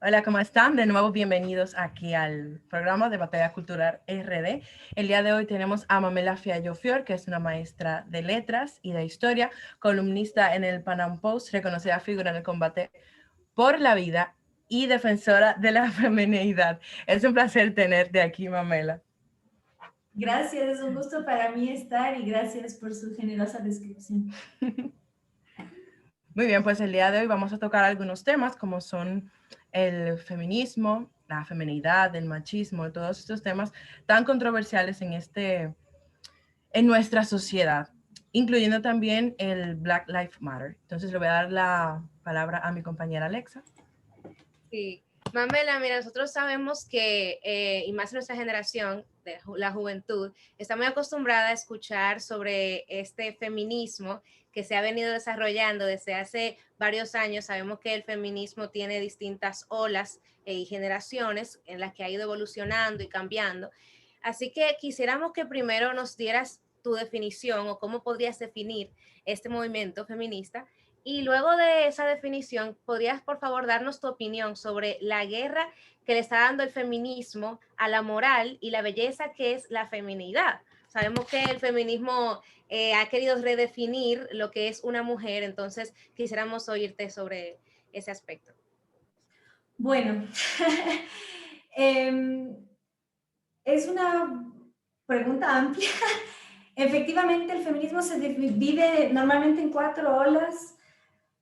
Hola, ¿cómo están? De nuevo, bienvenidos aquí al programa de Batalla Cultural RD. El día de hoy tenemos a Mamela Fiallo Fior, que es una maestra de letras y de historia, columnista en el Pan Am Post, reconocida figura en el combate por la vida y defensora de la feminidad. Es un placer tenerte aquí, Mamela. Gracias, es un gusto para mí estar y gracias por su generosa descripción. Muy bien, pues el día de hoy vamos a tocar algunos temas como son el feminismo, la feminidad, el machismo, todos estos temas tan controversiales en nuestra sociedad, incluyendo también el Black Lives Matter. Entonces le voy a dar la palabra a mi compañera Alexa. Sí, Mamela, mira, nosotros sabemos que, y más nuestra generación, de la juventud, está muy acostumbrada a escuchar sobre este feminismo que se ha venido desarrollando desde hace varios años. Sabemos que el feminismo tiene distintas olas y generaciones en las que ha ido evolucionando y cambiando. Así que quisiéramos que primero nos dieras tu definición o cómo podrías definir este movimiento feminista y luego de esa definición, ¿podrías por favor darnos tu opinión sobre la guerra que le está dando el feminismo a la moral y la belleza que es la feminidad? Sabemos que el feminismo ha querido redefinir lo que es una mujer, entonces quisiéramos oírte sobre ese aspecto. Bueno, em, es una pregunta amplia. Efectivamente, el feminismo se divide normalmente en 4 olas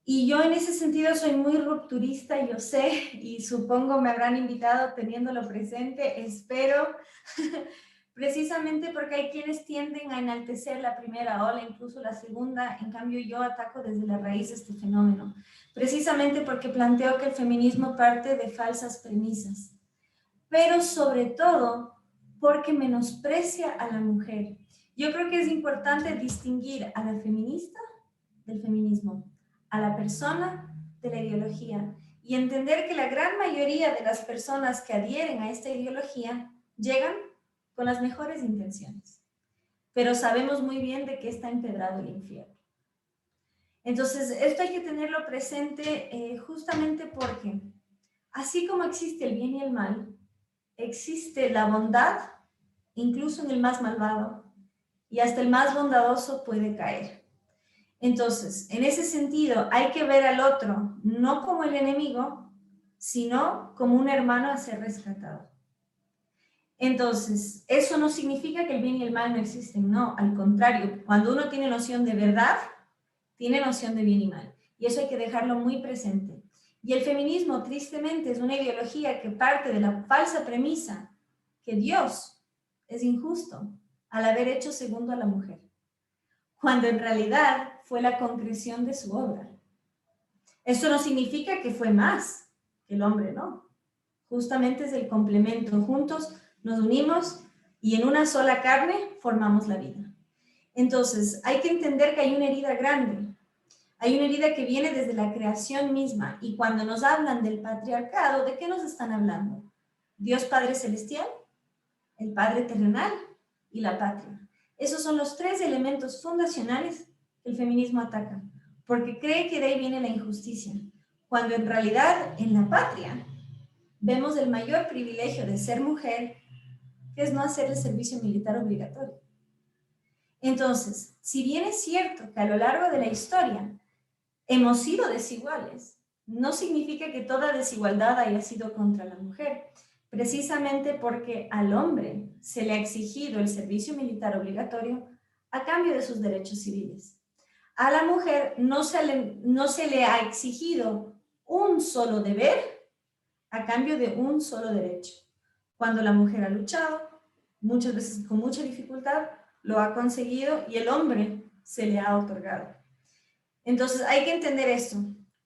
y yo en ese sentido soy muy rupturista, yo sé, y supongo me habrán invitado teniéndolo presente, espero, precisamente porque hay quienes tienden a enaltecer la primera ola, incluso la segunda. En cambio yo ataco desde la raíz este fenómeno, precisamente porque planteo que el feminismo parte de falsas premisas, pero sobre todo porque menosprecia a la mujer. Yo creo que es importante distinguir a la feminista del feminismo, a la persona de la ideología, y entender que la gran mayoría de las personas que adhieren a esta ideología llegan con las mejores intenciones, pero sabemos muy bien de qué está empedrado el infierno. Entonces, esto hay que tenerlo presente justamente porque, así como existe el bien y el mal, existe la bondad, incluso en el más malvado, y hasta el más bondadoso puede caer. Entonces, en ese sentido, hay que ver al otro no como el enemigo, sino como un hermano a ser rescatado. Entonces, eso no significa que el bien y el mal no existen, no, al contrario, cuando uno tiene noción de verdad, tiene noción de bien y mal, y eso hay que dejarlo muy presente. Y el feminismo, tristemente, es una ideología que parte de la falsa premisa que Dios es injusto al haber hecho segundo a la mujer, cuando en realidad fue la concreción de su obra. Esto no significa que fue más que el hombre, no. Justamente es el complemento. Juntos nos unimos y en una sola carne formamos la vida. Entonces, hay que entender que hay una herida grande. Hay una herida que viene desde la creación misma. Y cuando nos hablan del patriarcado, ¿de qué nos están hablando? Dios Padre Celestial, el Padre terrenal y la patria. Esos son los 3 elementos fundacionales que el feminismo ataca, porque cree que de ahí viene la injusticia, cuando en realidad en la patria vemos el mayor privilegio de ser mujer, que es no hacer el servicio militar obligatorio. Entonces, si bien es cierto que a lo largo de la historia hemos sido desiguales, no significa que toda desigualdad haya sido contra la mujer, precisamente porque al hombre se le ha exigido el servicio militar obligatorio a cambio de sus derechos civiles. A la mujer no se le ha exigido un solo deber a cambio de un solo derecho. Cuando la mujer ha luchado, muchas veces con mucha dificultad, lo ha conseguido y el hombre se le ha otorgado. Entonces hay que entender esto.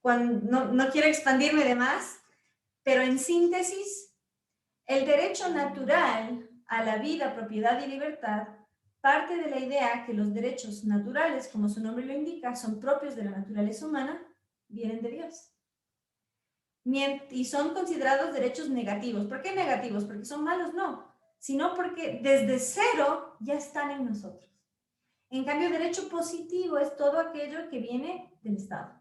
No quiero expandirme de más, pero en síntesis, el derecho natural a la vida, propiedad y libertad parte de la idea que los derechos naturales, como su nombre lo indica, son propios de la naturaleza humana, vienen de Dios. Y son considerados derechos negativos. ¿Por qué negativos? ¿Porque son malos? No, sino porque desde cero ya están en nosotros. En cambio, derecho positivo es todo aquello que viene del Estado.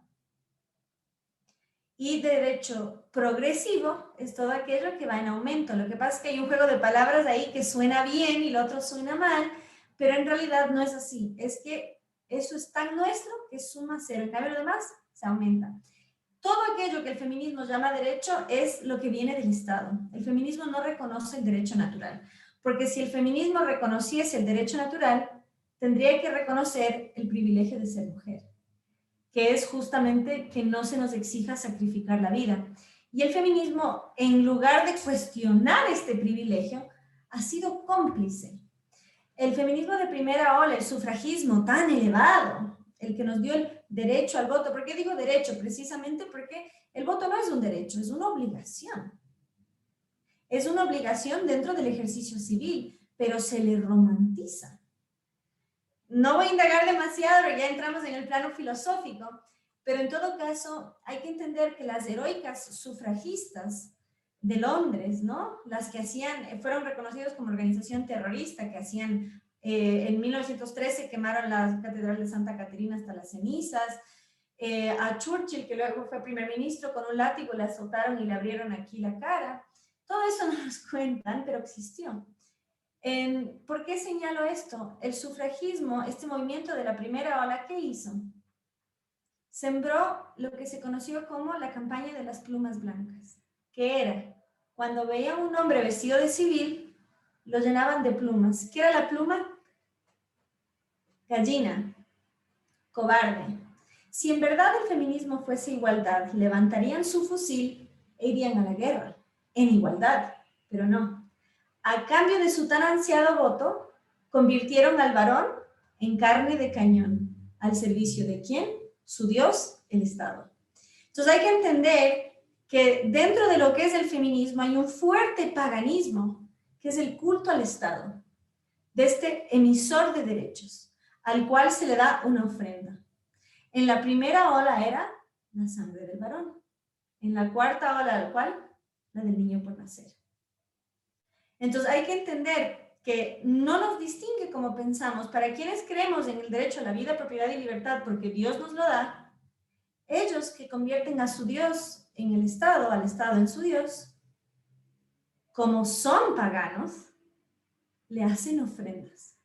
Y derecho progresivo es todo aquello que va en aumento. Lo que pasa es que hay un juego de palabras ahí que suena bien y lo otro suena mal, pero en realidad no es así. Es que eso es tan nuestro que suma cero. En cambio, lo demás se aumenta. Todo aquello que el feminismo llama derecho es lo que viene del Estado. El feminismo no reconoce el derecho natural, porque si el feminismo reconociese el derecho natural, tendría que reconocer el privilegio de ser mujer, que es justamente que no se nos exija sacrificar la vida. Y el feminismo, en lugar de cuestionar este privilegio, ha sido cómplice. El feminismo de primera ola, el sufragismo tan elevado, el que nos dio el derecho al voto. ¿Por qué digo derecho? Precisamente porque el voto no es un derecho, es una obligación. Es una obligación dentro del ejercicio civil, pero se le romantiza. No voy a indagar demasiado, ya entramos en el plano filosófico, pero en todo caso hay que entender que las heroicas sufragistas de Londres, ¿no? Las que fueron reconocidas como organización terrorista, que hacían, en 1913 quemaron la Catedral de Santa Caterina hasta las cenizas, a Churchill, que luego fue primer ministro, con un látigo le azotaron y le abrieron aquí la cara. Todo eso no nos cuentan, pero existió. ¿Por qué señalo esto? El sufragismo, este movimiento de la primera ola, ¿qué hizo? Sembró lo que se conoció como la campaña de las plumas blancas, que era, cuando veían un hombre vestido de civil, lo llenaban de plumas. ¿Qué era la pluma? Gallina, cobarde. Si en verdad el feminismo fuese igualdad, levantarían su fusil e irían a la guerra, en igualdad, pero no. A cambio de su tan ansiado voto, convirtieron al varón en carne de cañón. ¿Al servicio de quién? Su Dios, el Estado. Entonces hay que entender que dentro de lo que es el feminismo hay un fuerte paganismo, que es el culto al Estado, de este emisor de derechos, al cual se le da una ofrenda. En la primera ola era la sangre del varón. En la cuarta ola, ¿cuál? La del niño por nacer. Entonces hay que entender que no nos distingue como pensamos. Para quienes creemos en el derecho a la vida, propiedad y libertad, porque Dios nos lo da, ellos que convierten a su Dios en el Estado, al Estado en su Dios, como son paganos, le hacen ofrendas.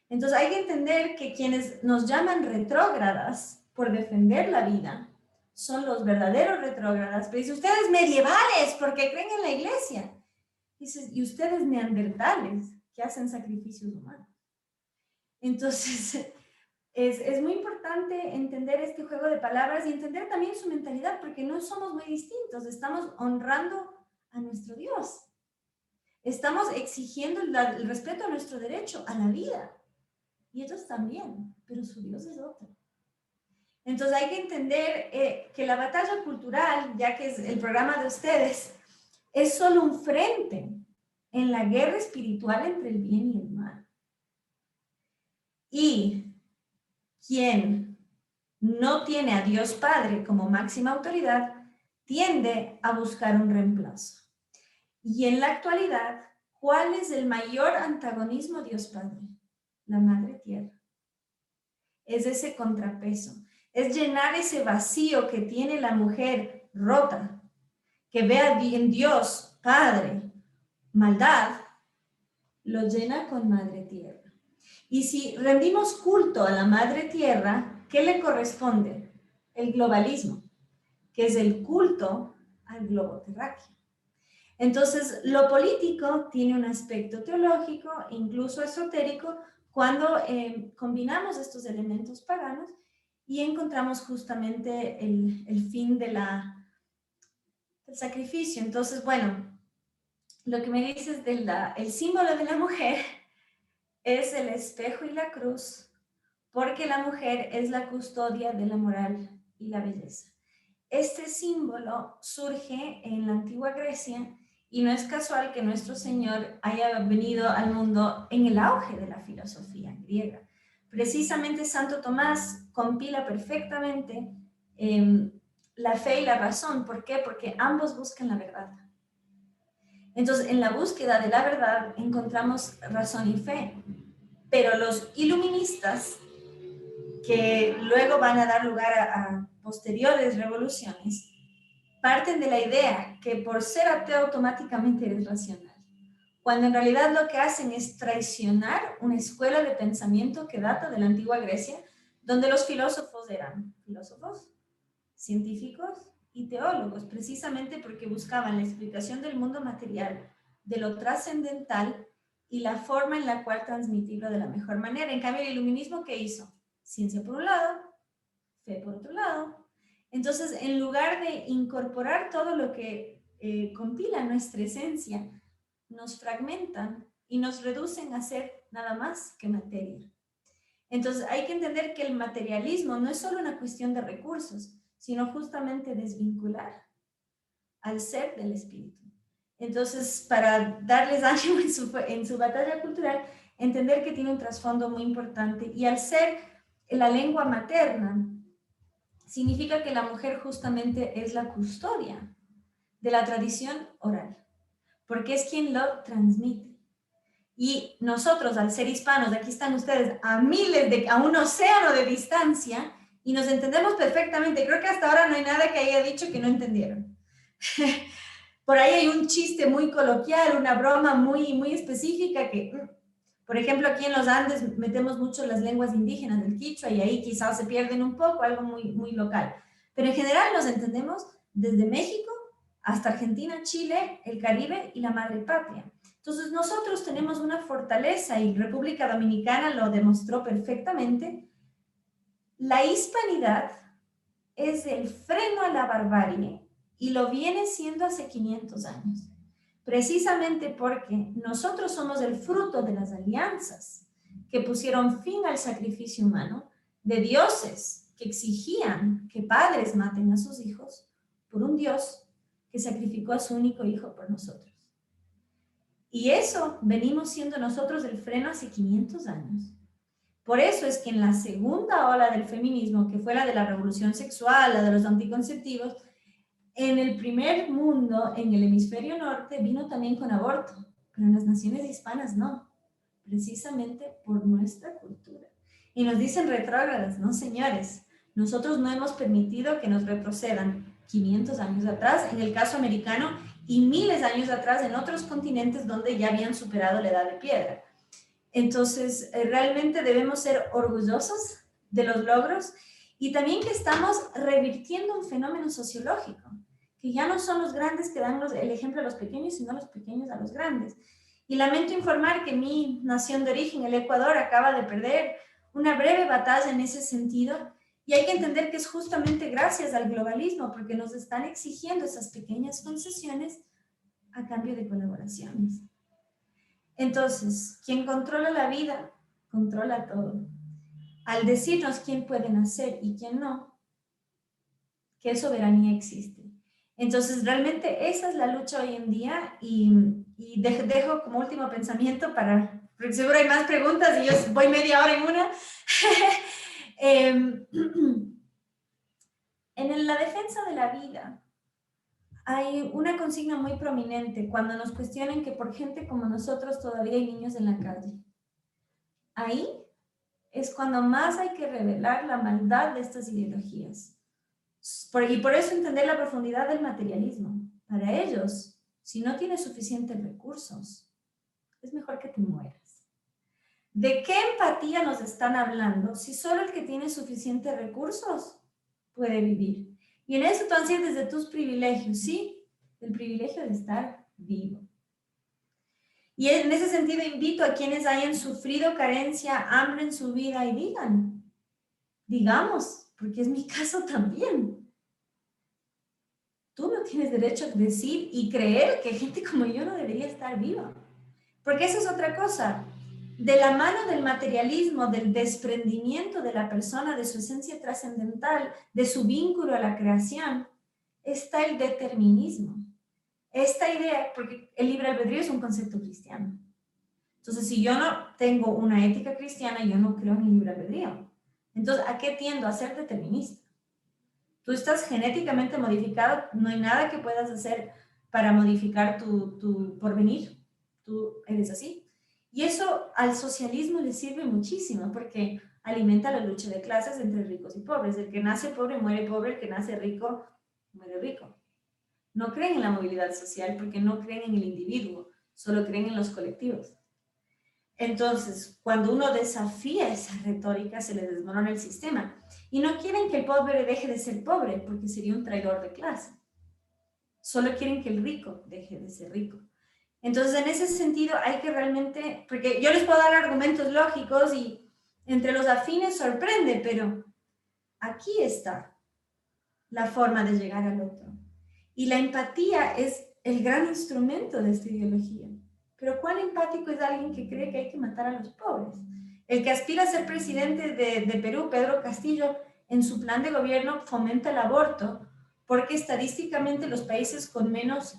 Entonces hay que entender que quienes nos llaman retrógradas por defender la vida son los verdaderos retrógradas. Pero dice, ustedes medievales porque creen en la iglesia. Dices, y ustedes neandertales que hacen sacrificios humanos. Entonces, es muy importante entender este juego de palabras y entender también su mentalidad, porque no somos muy distintos, estamos honrando a nuestro Dios. Estamos exigiendo el respeto a nuestro derecho a la vida. Y ellos también, pero su Dios es otro. Entonces hay que entender que la batalla cultural, ya que es el programa de ustedes, es solo un frente en la guerra espiritual entre el bien y el mal. Y quien no tiene a Dios Padre como máxima autoridad, tiende a buscar un reemplazo. Y en la actualidad, ¿cuál es el mayor antagonismo Dios Padre? La Madre Tierra. Es ese contrapeso, es llenar ese vacío que tiene la mujer rota, que ve en Dios Padre maldad, lo llena con Madre Tierra. Y si rendimos culto a la Madre Tierra, ¿qué le corresponde? El globalismo, que es el culto al globo terráqueo. Entonces, lo político tiene un aspecto teológico, incluso esotérico, cuando combinamos estos elementos paganos y encontramos justamente el fin del sacrificio. Entonces, bueno, lo que me dices del el símbolo de la mujer es el espejo y la cruz, porque la mujer es la custodia de la moral y la belleza. Este símbolo surge en la antigua Grecia y no es casual que nuestro Señor haya venido al mundo en el auge de la filosofía griega. Precisamente Santo Tomás compila perfectamente la fe y la razón. ¿Por qué? Porque ambos buscan la verdad. Entonces, en la búsqueda de la verdad encontramos razón y fe, pero los iluministas, que luego van a dar lugar a posteriores revoluciones, parten de la idea que por ser ateo automáticamente eres racional, cuando en realidad lo que hacen es traicionar una escuela de pensamiento que data de la antigua Grecia, donde los filósofos eran filósofos, científicos y teólogos, precisamente porque buscaban la explicación del mundo material, de lo trascendental y la forma en la cual transmitirlo de la mejor manera. En cambio, el iluminismo, ¿qué hizo? Ciencia por un lado, fe por otro lado. Entonces, en lugar de incorporar todo lo que compila nuestra esencia, nos fragmentan y nos reducen a ser nada más que materia. Entonces, hay que entender que el materialismo no es solo una cuestión de recursos, sino justamente desvincular al ser del espíritu. Entonces, para darles ánimo en su batalla cultural, entender que tiene un trasfondo muy importante, y al ser la lengua materna, significa que la mujer justamente es la custodia de la tradición oral, porque es quien lo transmite. Y nosotros, al ser hispanos, aquí están ustedes a un océano de distancia, y nos entendemos perfectamente. Creo que hasta ahora no hay nada que haya dicho que no entendieron. Por ahí hay un chiste muy coloquial, una broma muy específica que, por ejemplo, aquí en los Andes metemos mucho las lenguas indígenas del quichua y ahí quizás se pierden un poco, algo muy local. Pero en general nos entendemos desde México hasta Argentina, Chile, el Caribe y la madre patria. Entonces nosotros tenemos una fortaleza, y República Dominicana lo demostró perfectamente. La hispanidad es el freno a la barbarie y lo viene siendo hace 500 años. Precisamente porque nosotros somos el fruto de las alianzas que pusieron fin al sacrificio humano, de dioses que exigían que padres maten a sus hijos por un Dios que sacrificó a su único hijo por nosotros. Y eso venimos siendo nosotros el freno hace 500 años. Por eso es que en la segunda ola del feminismo, que fue la de la revolución sexual, la de los anticonceptivos, en el primer mundo, en el hemisferio norte, vino también con aborto, pero en las naciones hispanas no, precisamente por nuestra cultura. Y nos dicen retrógradas, no señores, nosotros no hemos permitido que nos retrocedan 500 años atrás, en el caso americano, y miles de años atrás en otros continentes donde ya habían superado la edad de piedra. Entonces, realmente debemos ser orgullosos de los logros, y también que estamos revirtiendo un fenómeno sociológico, que ya no son los grandes que dan el ejemplo a los pequeños, sino los pequeños a los grandes. Y lamento informar que mi nación de origen, el Ecuador, acaba de perder una breve batalla en ese sentido, y hay que entender que es justamente gracias al globalismo, porque nos están exigiendo esas pequeñas concesiones a cambio de colaboraciones. Entonces, quien controla la vida, controla todo. Al decirnos quién puede nacer y quién no, ¿qué soberanía existe? Entonces, realmente esa es la lucha hoy en día, y dejo como último pensamiento porque seguro hay más preguntas y yo voy media hora en una. En la defensa de la vida hay una consigna muy prominente cuando nos cuestionan que por gente como nosotros todavía hay niños en la calle. Ahí es cuando más hay que revelar la maldad de estas ideologías. Y por eso entender la profundidad del materialismo. Para ellos, si no tienes suficientes recursos, es mejor que te mueras. ¿De qué empatía nos están hablando si solo el que tiene suficientes recursos puede vivir? Y en eso tú ansías desde tus privilegios, ¿sí? El privilegio de estar vivo. Y en ese sentido invito a quienes hayan sufrido carencia, hambre en su vida, y digamos, porque es mi caso también. Tú no tienes derecho a decir y creer que gente como yo no debería estar viva. Porque esa es otra cosa. De la mano del materialismo, del desprendimiento de la persona, de su esencia trascendental, de su vínculo a la creación, está el determinismo. Esta idea, porque el libre albedrío es un concepto cristiano. Entonces, si yo no tengo una ética cristiana, yo no creo en el libre albedrío. Entonces, ¿a qué tiendo? A ser determinista. Tú estás genéticamente modificado, no hay nada que puedas hacer para modificar tu porvenir. Tú eres así. Y eso al socialismo le sirve muchísimo porque alimenta la lucha de clases entre ricos y pobres. El que nace pobre muere pobre, el que nace rico muere rico. no creen en la movilidad social porque no creen en el individuo, solo creen en los colectivos. Entonces, cuando uno desafía esa retórica, se le desmorona el sistema. Y no quieren que el pobre deje de ser pobre, porque sería un traidor de clase. Solo quieren que el rico deje de ser rico. Entonces, en ese sentido, hay que realmente, porque yo les puedo dar argumentos lógicos y entre los afines sorprende, pero aquí está la forma de llegar al otro. Y la empatía es el gran instrumento de esta ideología. Pero ¿cuán empático es alguien que cree que hay que matar a los pobres? El que aspira a ser presidente de Perú, Pedro Castillo, en su plan de gobierno fomenta el aborto porque estadísticamente los países con menos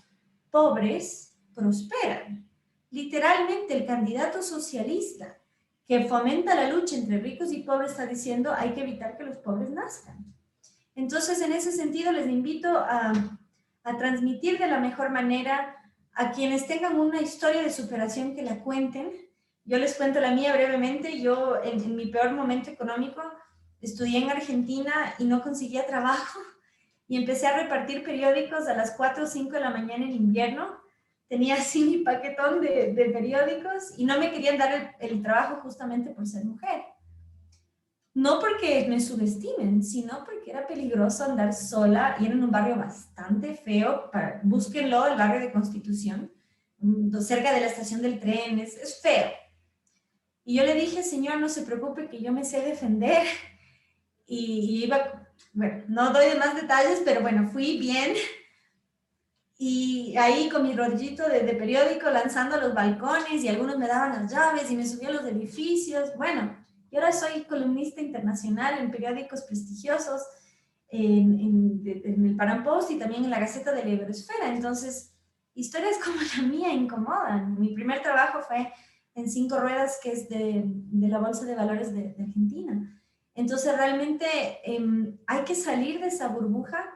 pobres prosperan. Literalmente el candidato socialista que fomenta la lucha entre ricos y pobres está diciendo hay que evitar que los pobres nazcan. Entonces, en ese sentido, les invito a transmitir de la mejor manera a quienes tengan una historia de superación que la cuenten. Yo les cuento la mía brevemente. Yo, en mi peor momento económico, estudié en Argentina y no conseguía trabajo y empecé a repartir periódicos a las 4 o 5 de la mañana en invierno. Tenía así mi paquetón de periódicos y no me querían dar el trabajo justamente por ser mujer. No porque me subestimen, sino porque era peligroso andar sola y era en un barrio bastante feo. Búsquenlo, el barrio de Constitución, cerca de la estación del tren, es feo. Y yo le dije, señor, no se preocupe que yo me sé defender. Y iba, bueno, no doy más detalles, pero bueno, fui bien. Y ahí con mi rollito de periódico lanzando a los balcones y algunos me daban las llaves y me subí a los edificios. Bueno, y ahora soy columnista internacional en periódicos prestigiosos, en el Paran Post y también en la Gaceta de la Iberosfera. Entonces, historias como la mía incomodan. Mi primer trabajo fue en Cinco Ruedas, que es de la Bolsa de Valores de Argentina. Entonces, realmente hay que salir de esa burbuja,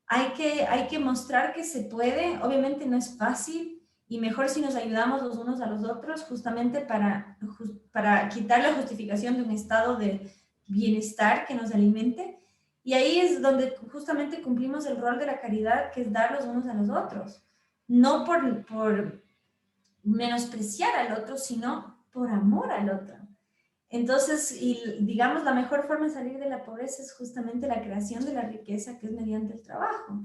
hay que mostrar que se puede. Obviamente no es fácil y mejor si nos ayudamos los unos a los otros justamente para quitar la justificación de un estado de bienestar que nos alimente. Y ahí es donde justamente cumplimos el rol de la caridad, que es dar los unos a los otros. No por menospreciar al otro, sino por amor al otro. Entonces, y digamos, la mejor forma de salir de la pobreza es justamente la creación de la riqueza, que es mediante el trabajo.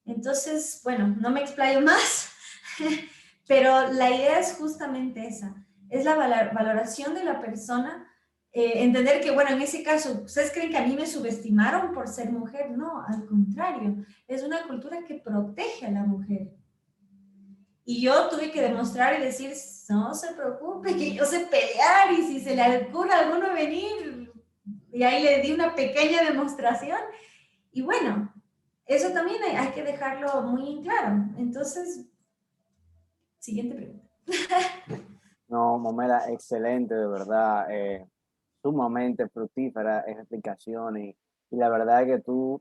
Entonces, bueno, no me explayo más, pero la idea es justamente esa, es la valoración de la persona, entender que, bueno, en ese caso, ¿ustedes creen que a mí me subestimaron por ser mujer? No, al contrario, es una cultura que protege a la mujer. Y yo tuve que demostrar y decir, no se preocupe, que yo sé pelear y si se le ocurre a alguno venir, y ahí le di una pequeña demostración. Y bueno, eso también hay que dejarlo muy claro. Entonces, siguiente pregunta. No, Momela, excelente, de verdad. Sumamente fructífera esa explicación y la verdad es que tú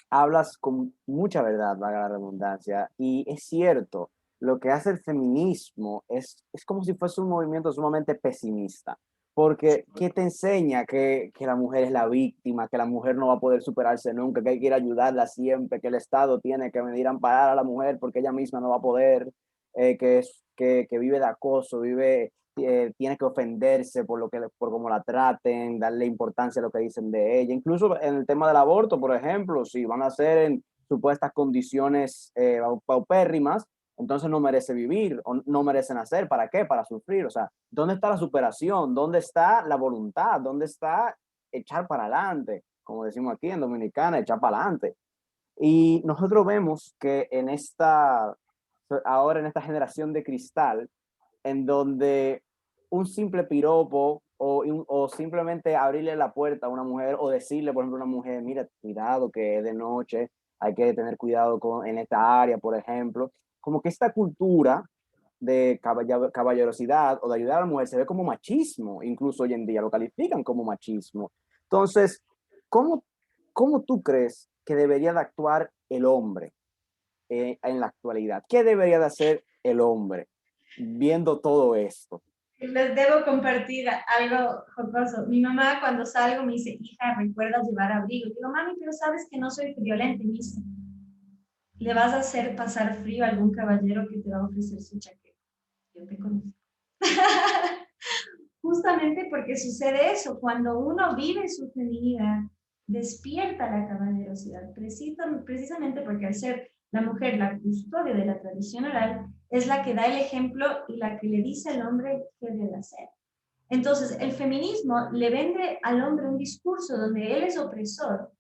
hablas con mucha verdad, valga la redundancia, y es cierto, lo que hace el feminismo es como si fuese un movimiento sumamente pesimista, porque ¿qué te enseña? Que la mujer es la víctima, que la mujer no va a poder superarse nunca, que hay que ir a ayudarla siempre, que el Estado tiene que venir a amparar a la mujer porque ella misma no va a poder, que vive de acoso, tiene que ofenderse por cómo la traten, darle importancia a lo que dicen de ella. Incluso en el tema del aborto, por ejemplo, si van a ser en supuestas condiciones paupérrimas, entonces no merece vivir o no merece nacer. ¿Para qué? Para sufrir. O sea, ¿dónde está la superación? ¿Dónde está la voluntad? ¿Dónde está echar para adelante? Como decimos aquí en Dominicana, echar para adelante. Y nosotros vemos que ahora en esta generación de cristal, en donde un simple piropo o simplemente abrirle la puerta a una mujer o decirle, por ejemplo, a una mujer, mira, cuidado que es de noche, hay que tener cuidado en esta área, por ejemplo, como que esta cultura de caballerosidad o de ayudar a la mujer se ve como machismo, incluso hoy en día lo califican como machismo. Entonces, ¿cómo, cómo tú crees que debería de actuar el hombre en la actualidad? ¿Qué debería de hacer el hombre viendo todo esto? Les debo compartir algo jocoso. Mi mamá cuando salgo me dice, hija, recuerda llevar abrigo. Digo, mami, pero sabes que no soy friolenta. Y me dice, le vas a hacer pasar frío a algún caballero que te va a ofrecer su chaqueta. Yo te conozco. Justamente porque sucede eso, cuando uno vive su feminidad, despierta la caballerosidad, precisamente porque al ser la mujer la custodia de la tradición oral, es la que da el ejemplo y la que le dice al hombre qué debe hacer. Entonces, el feminismo le vende al hombre un discurso donde él es opresor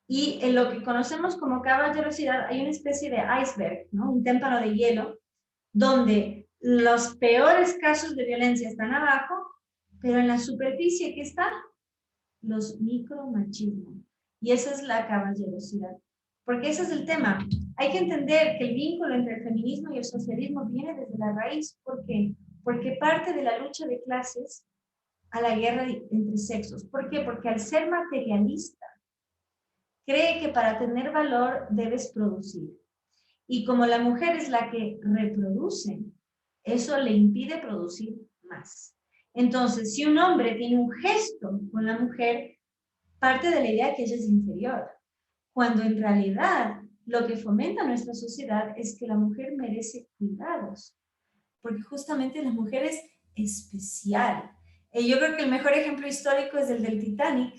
y en lo que conocemos como caballerosidad hay una especie de iceberg, ¿no? Un témpano de hielo, donde los peores casos de violencia están abajo, pero en la superficie, ¿qué está? Los micromachismos. Y esa es la caballerosidad. Porque ese es el tema. Hay que entender que el vínculo entre el feminismo y el socialismo viene desde la raíz. ¿Por qué? Porque parte de la lucha de clases a la guerra entre sexos. ¿Por qué? Porque al ser materialista, cree que para tener valor debes producir. Y como la mujer es la que reproduce, eso le impide producir más. Entonces, si un hombre tiene un gesto con la mujer, parte de la idea que ella es inferior, cuando en realidad lo que fomenta nuestra sociedad es que la mujer merece cuidados, porque justamente la mujer es especial. Yo creo que el mejor ejemplo histórico es el del Titanic,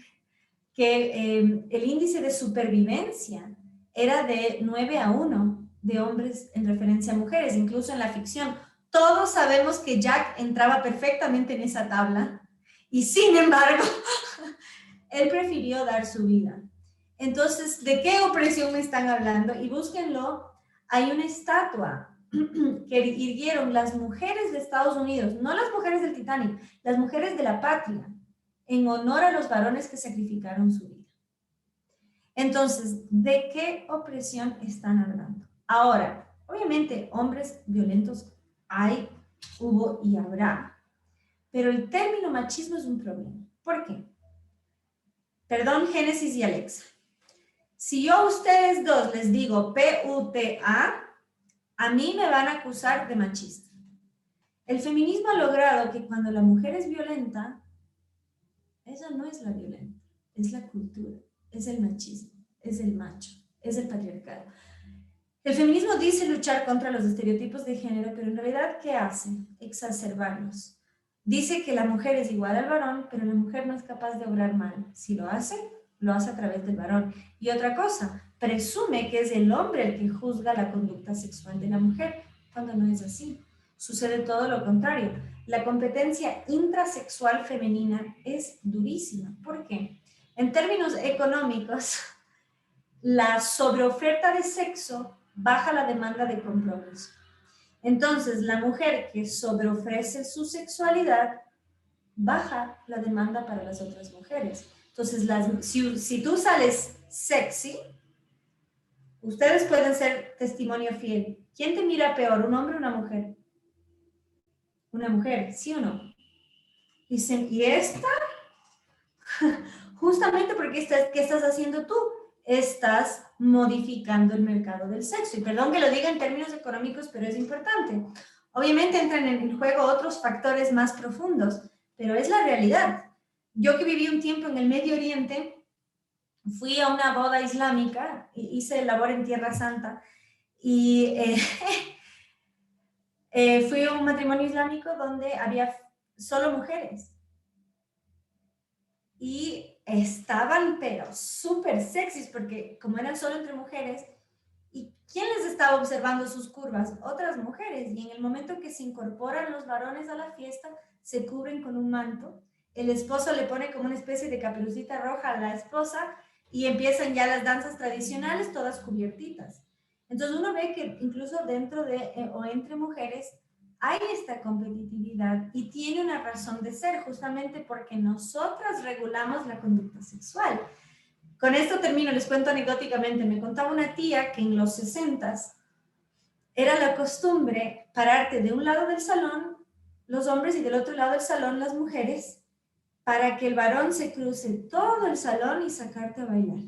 que el índice de supervivencia era de 9-1 de hombres en referencia a mujeres, incluso en la ficción. Todos sabemos que Jack entraba perfectamente en esa tabla y sin embargo, él prefirió dar su vida. Entonces, ¿de qué opresión me están hablando? Y búsquenlo, hay una estatua que irguieron las mujeres de Estados Unidos, no las mujeres del Titanic, las mujeres de la patria, en honor a los varones que sacrificaron su vida. Entonces, ¿de qué opresión están hablando? Ahora, obviamente, hombres violentos hay, hubo y habrá, pero el término machismo es un problema. ¿Por qué? Perdón, Génesis y Alexa. Si yo a ustedes dos les digo PUTA, a mí me van a acusar de machista. El feminismo ha logrado que cuando la mujer es violenta, ella no es la violenta, es la cultura, es el machismo, es el macho, es el patriarcado. El feminismo dice luchar contra los estereotipos de género, pero en realidad, ¿qué hace? Exacerbarlos. Dice que la mujer es igual al varón, pero la mujer no es capaz de obrar mal. Si lo hace a través del varón. Y otra cosa, presume que es el hombre el que juzga la conducta sexual de la mujer, cuando no es así. Sucede todo lo contrario. La competencia intrasexual femenina es durísima. ¿Por qué? En términos económicos, la sobreoferta de sexo baja la demanda de compromiso. Entonces, la mujer que sobreofrece su sexualidad baja la demanda para las otras mujeres. Entonces, si tú sales sexy, ustedes pueden ser testimonio fiel. ¿Quién te mira peor, un hombre o una mujer? Una mujer, ¿sí o no? Dicen, ¿y esta? Justamente porque ¿qué estás haciendo tú? Estás modificando el mercado del sexo. Y perdón que lo diga en términos económicos, pero es importante. Obviamente entran en juego otros factores más profundos, pero es la realidad. Yo que viví un tiempo en el Medio Oriente, fui a una boda islámica, hice labor en Tierra Santa, y fui a un matrimonio islámico donde había solo mujeres. Y estaban, pero súper sexys, porque como eran solo entre mujeres, ¿y quién les estaba observando sus curvas? Otras mujeres. Y en el momento que se incorporan los varones a la fiesta, se cubren con un manto. El esposo le pone como una especie de caperucita roja a la esposa y empiezan ya las danzas tradicionales, todas cubiertitas. Entonces uno ve que incluso dentro de o entre mujeres hay esta competitividad y tiene una razón de ser, justamente porque nosotras regulamos la conducta sexual. Con esto termino, les cuento anecdóticamente. Me contaba una tía que en los 60s era la costumbre pararte de un lado del salón los hombres y del otro lado del salón las mujeres, para que el varón se cruce todo el salón y sacarte a bailar.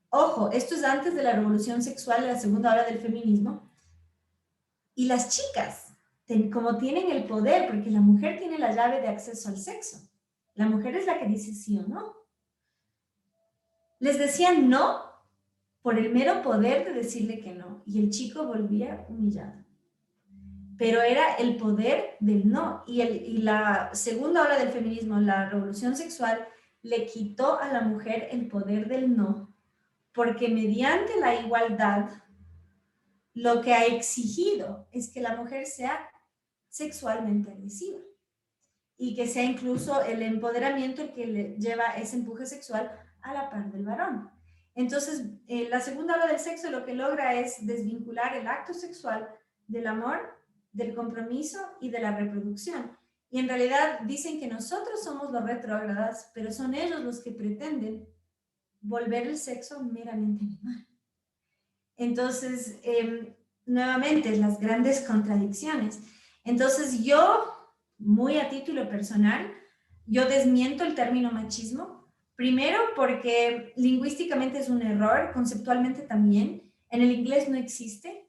Ojo, esto es antes de la revolución sexual de la segunda ola del feminismo. Y las chicas, como tienen el poder, porque la mujer tiene la llave de acceso al sexo, la mujer es la que dice sí o no, les decían no por el mero poder de decirle que no. Y el chico volvía humillado. Pero era el poder del no. Y la segunda ola del feminismo, la revolución sexual, le quitó a la mujer el poder del no, porque mediante la igualdad, lo que ha exigido es que la mujer sea sexualmente agresiva y que sea incluso el empoderamiento el que le lleva ese empuje sexual a la par del varón. Entonces, la segunda ola del sexo lo que logra es desvincular el acto sexual del amor, del compromiso y de la reproducción. Y en realidad dicen que nosotros somos los retrógradas, pero son ellos los que pretenden volver el sexo meramente animal. Entonces, nuevamente, las grandes contradicciones. Entonces, yo, muy a título personal, yo desmiento el término machismo. Primero, porque lingüísticamente es un error, conceptualmente también. En el inglés no existe.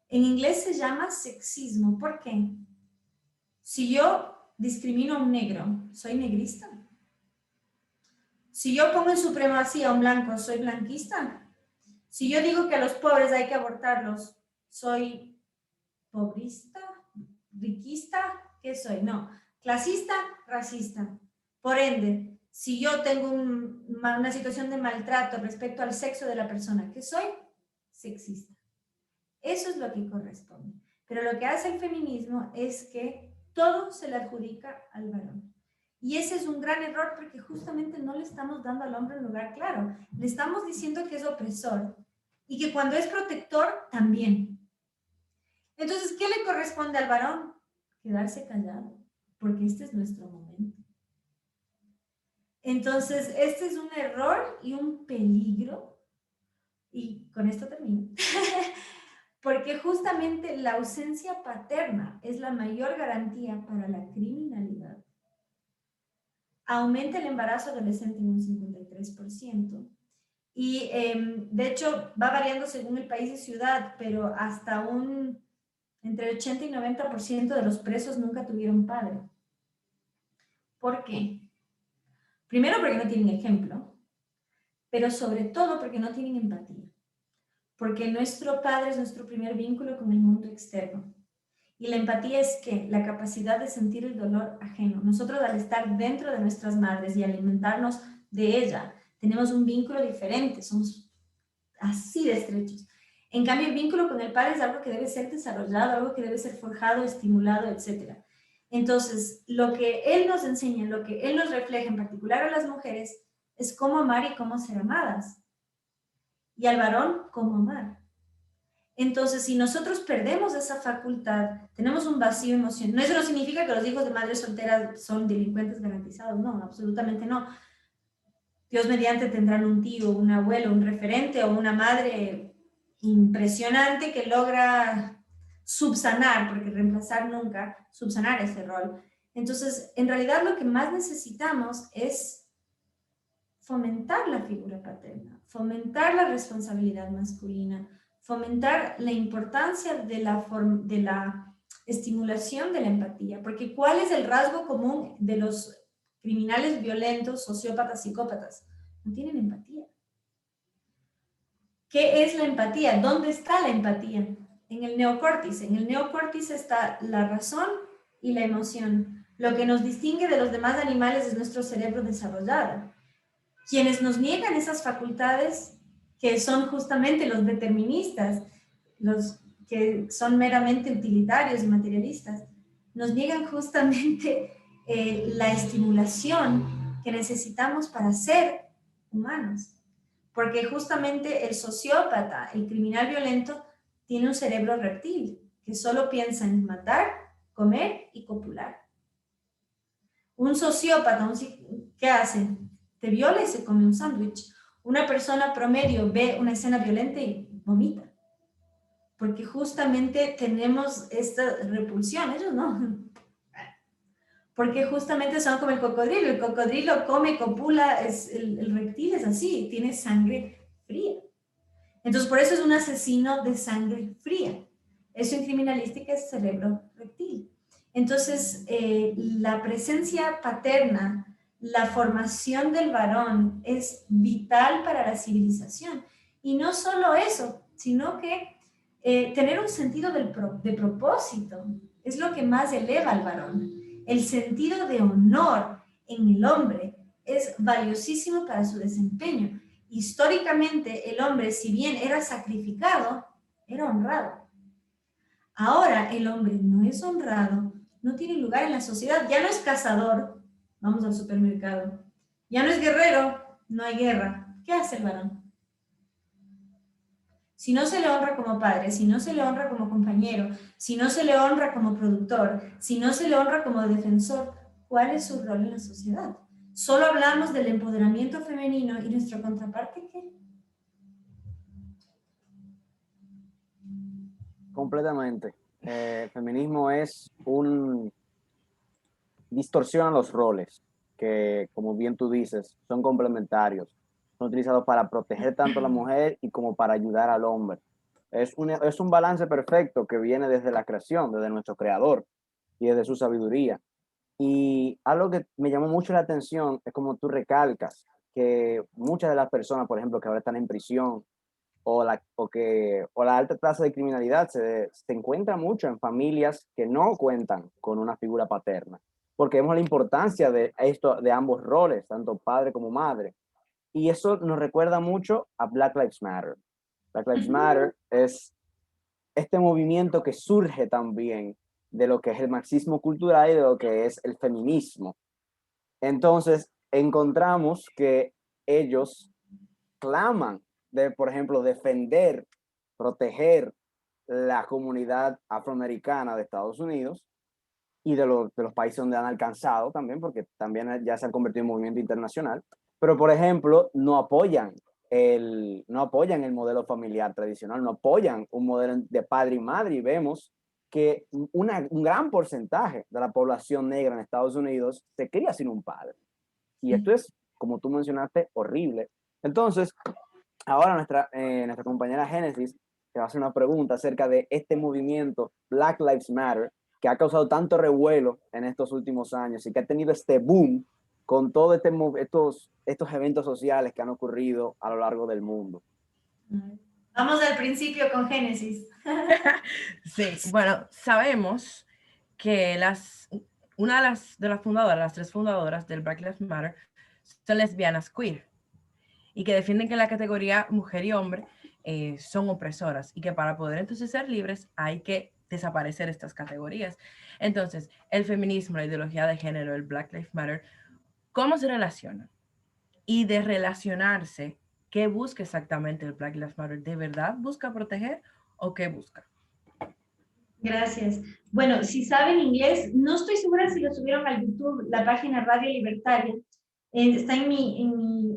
En inglés se llama sexismo. ¿Por qué? Si yo discrimino a un negro, ¿soy negrista? Si yo pongo en supremacía a un blanco, ¿soy blanquista? Si yo digo que a los pobres hay que abortarlos, ¿soy pobrista? ¿Riquista? ¿Qué soy? No. ¿Clasista? Racista. Por ende, si yo tengo una situación de maltrato respecto al sexo de la persona, ¿qué soy? Sexista. Eso es lo que corresponde. Pero lo que hace el feminismo es que todo se le adjudica al varón. Y ese es un gran error porque justamente no le estamos dando al hombre un lugar claro. Le estamos diciendo que es opresor y que cuando es protector, también. Entonces, ¿qué le corresponde al varón? Quedarse callado, porque este es nuestro momento. Entonces, este es un error y un peligro, y con esto termino, porque justamente la ausencia paterna es la mayor garantía para la criminalidad. Aumenta el embarazo adolescente en un 53%, y de hecho va variando según el país y ciudad, pero hasta entre el 80 y 90% de los presos nunca tuvieron padre. ¿Por qué? Primero porque no tienen ejemplo, pero sobre todo porque no tienen empatía. Porque nuestro padre es nuestro primer vínculo con el mundo externo. Y la empatía es ¿qué? La capacidad de sentir el dolor ajeno. Nosotros al estar dentro de nuestras madres y alimentarnos de ella, tenemos un vínculo diferente, somos así de estrechos. En cambio, el vínculo con el padre es algo que debe ser desarrollado, algo que debe ser forjado, estimulado, etc. Entonces, lo que él nos enseña, lo que él nos refleja, en particular a las mujeres, es cómo amar y cómo ser amadas. Y al varón, cómo amar. Entonces, si nosotros perdemos esa facultad, tenemos un vacío emocional. Eso no significa que los hijos de madres solteras son delincuentes garantizados, no, absolutamente no. Dios mediante tendrán un tío, un abuelo, un referente o una madre impresionante que logra subsanar, porque reemplazar nunca, subsanar ese rol. Entonces, en realidad lo que más necesitamos es fomentar la figura paterna, fomentar la responsabilidad masculina, fomentar la importancia de la estimulación de la empatía, porque ¿cuál es el rasgo común de los criminales violentos, sociópatas, psicópatas? No tienen empatía. ¿Qué es la empatía? ¿Dónde está la empatía? En el neocórtex. En el neocórtex está la razón y la emoción. Lo que nos distingue de los demás animales es nuestro cerebro desarrollado. Quienes nos niegan esas facultades, que son justamente los deterministas, los que son meramente utilitarios y materialistas, nos niegan justamente la estimulación que necesitamos para ser humanos. Porque justamente el sociópata, el criminal violento, tiene un cerebro reptil que solo piensa en matar, comer y copular. Un sociópata, ¿qué hace? Te viola y se come un sándwich. Una persona promedio ve una escena violenta y vomita. Porque justamente tenemos esta repulsión, ellos no. Porque justamente son como el cocodrilo come, copula, el reptil es así, tiene sangre fría. Entonces por eso es un asesino de sangre fría. Eso en criminalística es cerebro reptil. Entonces la presencia paterna, la formación del varón es vital para la civilización. Y no solo eso, sino que tener un sentido de propósito es lo que más eleva al varón. El sentido de honor en el hombre es valiosísimo para su desempeño. Históricamente, el hombre, si bien era sacrificado, era honrado. Ahora el hombre no es honrado, no tiene lugar en la sociedad, ya no es cazador, vamos al supermercado, ya no es guerrero, no hay guerra. ¿Qué hace el varón? Si no se le honra como padre, si no se le honra como compañero, si no se le honra como productor, si no se le honra como defensor, ¿cuál es su rol en la sociedad? Solo hablamos del empoderamiento femenino y nuestra contraparte, ¿qué? Completamente. El feminismo es un distorsiona los roles que, como bien tú dices, son complementarios. Son utilizados para proteger tanto a la mujer y como para ayudar al hombre. Es un balance perfecto que viene desde la creación, desde nuestro creador y desde su sabiduría. Y algo que me llamó mucho la atención es como tú recalcas que muchas de las personas, por ejemplo, que ahora están en prisión o la alta tasa de criminalidad se encuentra mucho en familias que no cuentan con una figura paterna, porque vemos la importancia de esto, de ambos roles, tanto padre como madre. Y eso nos recuerda mucho a Black Lives Matter. Black Lives Matter es este movimiento que surge también de lo que es el marxismo cultural y de lo que es el feminismo. Entonces, encontramos que ellos claman de, por ejemplo, defender, proteger la comunidad afroamericana de Estados Unidos y de los países donde han alcanzado también, porque también ya se han convertido en movimiento internacional, pero por ejemplo, no apoyan el modelo familiar tradicional, no apoyan un modelo de padre y madre, y vemos que un gran porcentaje de la población negra en Estados Unidos se cría sin un padre. Y esto es, como tú mencionaste, horrible. Entonces, ahora nuestra compañera Génesis te va a hacer una pregunta acerca de este movimiento Black Lives Matter, que ha causado tanto revuelo en estos últimos años y que ha tenido este boom con todos estos eventos sociales que han ocurrido a lo largo del mundo. Vamos al principio con Génesis. Sí, bueno, sabemos que una de las fundadoras, las tres fundadoras del Black Lives Matter, son lesbianas queer y que defienden que la categoría mujer y hombre son opresoras y que para poder entonces ser libres hay que desaparecer estas categorías. Entonces, el feminismo, la ideología de género, el Black Lives Matter, ¿cómo se relacionan? Y de relacionarse, ¿qué busca exactamente el Black Lives Matter? ¿De verdad busca proteger o qué busca? Gracias. Bueno, si saben inglés, no estoy segura si lo subieron al YouTube, la página Radio Libertaria. Está en mi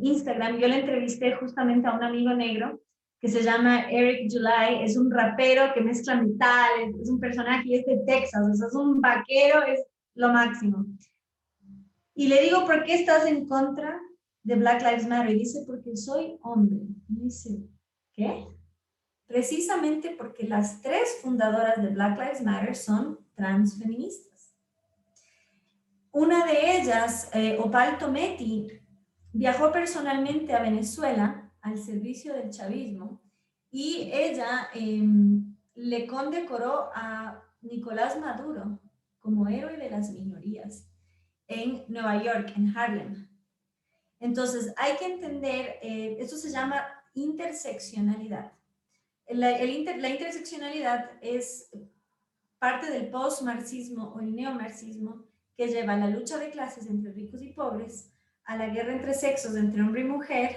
Instagram. Yo le entrevisté justamente a un amigo negro que se llama Eric July. Es un rapero que mezcla metales, es un personaje y es de Texas, o sea, es un vaquero, es lo máximo. Y le digo, ¿por qué estás en contra de Black Lives Matter? Y dice, porque soy hombre. Y dice, ¿qué? Precisamente porque las tres fundadoras de Black Lives Matter son transfeministas. Una de ellas, Opal Tometi, viajó personalmente a Venezuela al servicio del chavismo y ella le condecoró a Nicolás Maduro como héroe de las minorías en Nueva York, en Harlem. Entonces, hay que entender, esto se llama interseccionalidad. La interseccionalidad es parte del postmarxismo o el neomarxismo que lleva a la lucha de clases entre ricos y pobres, a la guerra entre sexos entre hombre y mujer,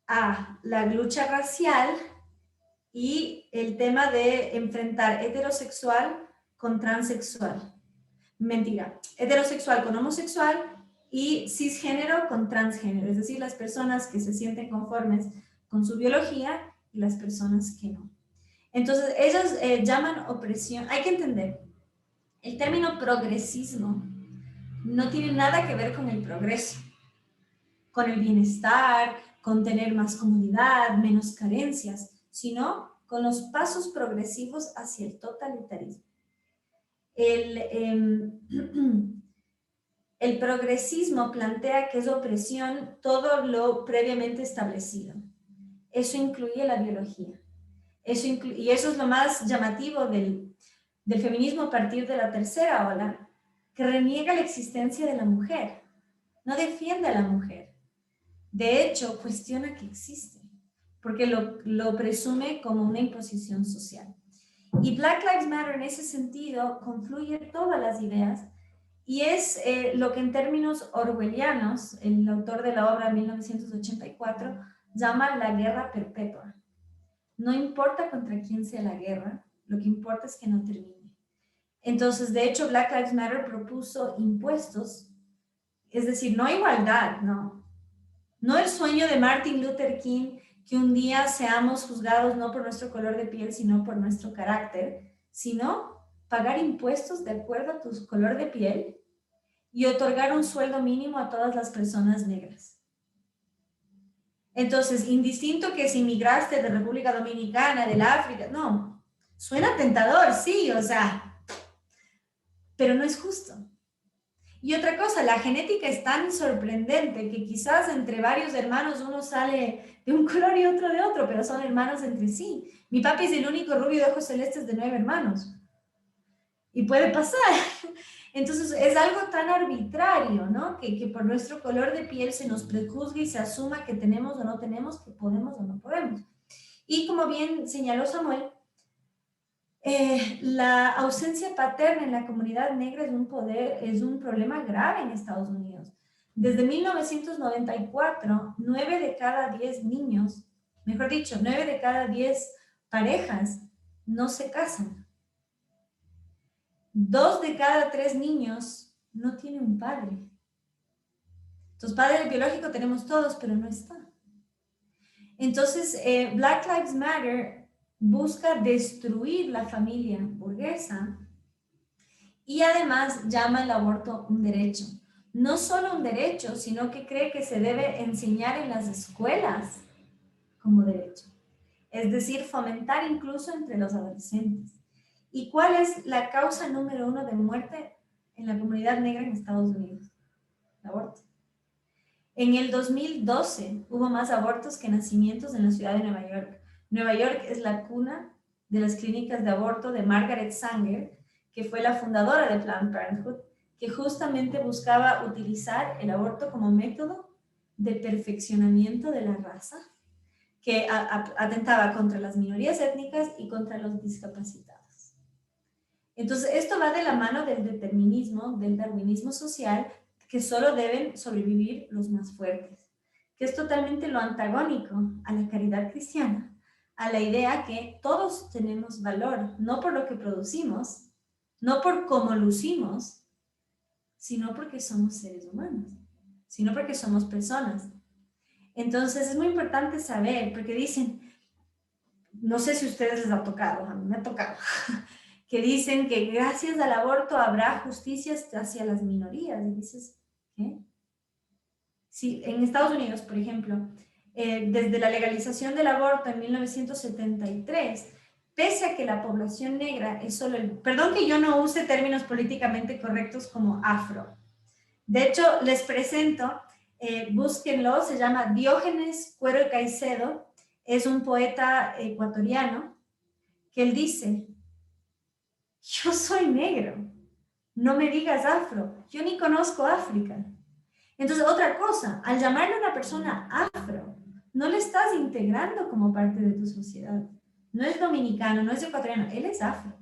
a la lucha racial y el tema de enfrentar heterosexual con transexual. Mentira, heterosexual con homosexual y cisgénero con transgénero, es decir, las personas que se sienten conformes con su biología y las personas que no. Entonces, ellos llaman opresión, hay que entender, el término progresismo no tiene nada que ver con el progreso, con el bienestar, con tener más comodidad, menos carencias, sino con los pasos progresivos hacia el totalitarismo. El progresismo plantea que es opresión todo lo previamente establecido. eso incluye la biología. Y eso es lo más llamativo del feminismo a partir de la tercera ola, que reniega la existencia de la mujer, no defiende a la mujer. De hecho, cuestiona que existe, porque lo presume como una imposición social. Y Black Lives Matter en ese sentido confluye todas las ideas y es lo que en términos orwellianos, el autor de la obra 1984, llama la guerra perpetua. No importa contra quién sea la guerra, lo que importa es que no termine. Entonces, de hecho, Black Lives Matter propuso impuestos, es decir, no igualdad, no el sueño de Martin Luther King, que un día seamos juzgados no por nuestro color de piel, sino por nuestro carácter, sino pagar impuestos de acuerdo a tu color de piel y otorgar un sueldo mínimo a todas las personas negras. Entonces, indistinto que si inmigraste de República Dominicana, del África, no, suena tentador, sí, o sea, pero no es justo. Y otra cosa, la genética es tan sorprendente que quizás entre varios hermanos uno sale de un color y otro de otro, pero son hermanos entre sí. Mi papi es el único rubio de ojos celestes de 9 hermanos. Y puede pasar. Entonces es algo tan arbitrario, ¿no? Que por nuestro color de piel se nos prejuzgue y se asuma que tenemos o no tenemos, que podemos o no podemos. Y como bien señaló Samuel, la ausencia paterna en la comunidad negra es un problema grave en Estados Unidos. Desde 1994, 9 de cada 10 niños, mejor dicho, 9 de cada 10 parejas no se casan. 2 de cada 3 niños no tienen un padre. Entonces, padre biológico tenemos todos, pero no está. Entonces, Black Lives Matter busca destruir la familia burguesa y además llama el aborto un derecho. No solo un derecho, sino que cree que se debe enseñar en las escuelas como derecho. Es decir, fomentar incluso entre los adolescentes. ¿Y cuál es la causa número 1 de muerte en la comunidad negra en Estados Unidos? El aborto. En el 2012 hubo más abortos que nacimientos en la ciudad de Nueva York. Nueva York es la cuna de las clínicas de aborto de Margaret Sanger, que fue la fundadora de Planned Parenthood, que justamente buscaba utilizar el aborto como método de perfeccionamiento de la raza, que atentaba contra las minorías étnicas y contra los discapacitados. Entonces, esto va de la mano del determinismo, del darwinismo social, que solo deben sobrevivir los más fuertes, que es totalmente lo antagónico a la caridad cristiana, a la idea que todos tenemos valor, no por lo que producimos, no por cómo lucimos, sino porque somos seres humanos, sino porque somos personas. Entonces es muy importante saber, porque dicen, no sé si a ustedes les ha tocado, a mí me ha tocado, que dicen que gracias al aborto habrá justicia hacia las minorías. Y dices, ¿qué? Sí, en Estados Unidos, por ejemplo, desde la legalización del aborto en 1973, pese a que la población negra es solo perdón que yo no use términos políticamente correctos como afro. De hecho, les presento, búsquenlo, se llama Diógenes Cuero Caicedo, es un poeta ecuatoriano, que él dice, yo soy negro, no me digas afro, yo ni conozco África. Entonces, otra cosa, al llamarle a una persona afro, no le estás integrando como parte de tu sociedad. No es dominicano, no es ecuatoriano, él es afro.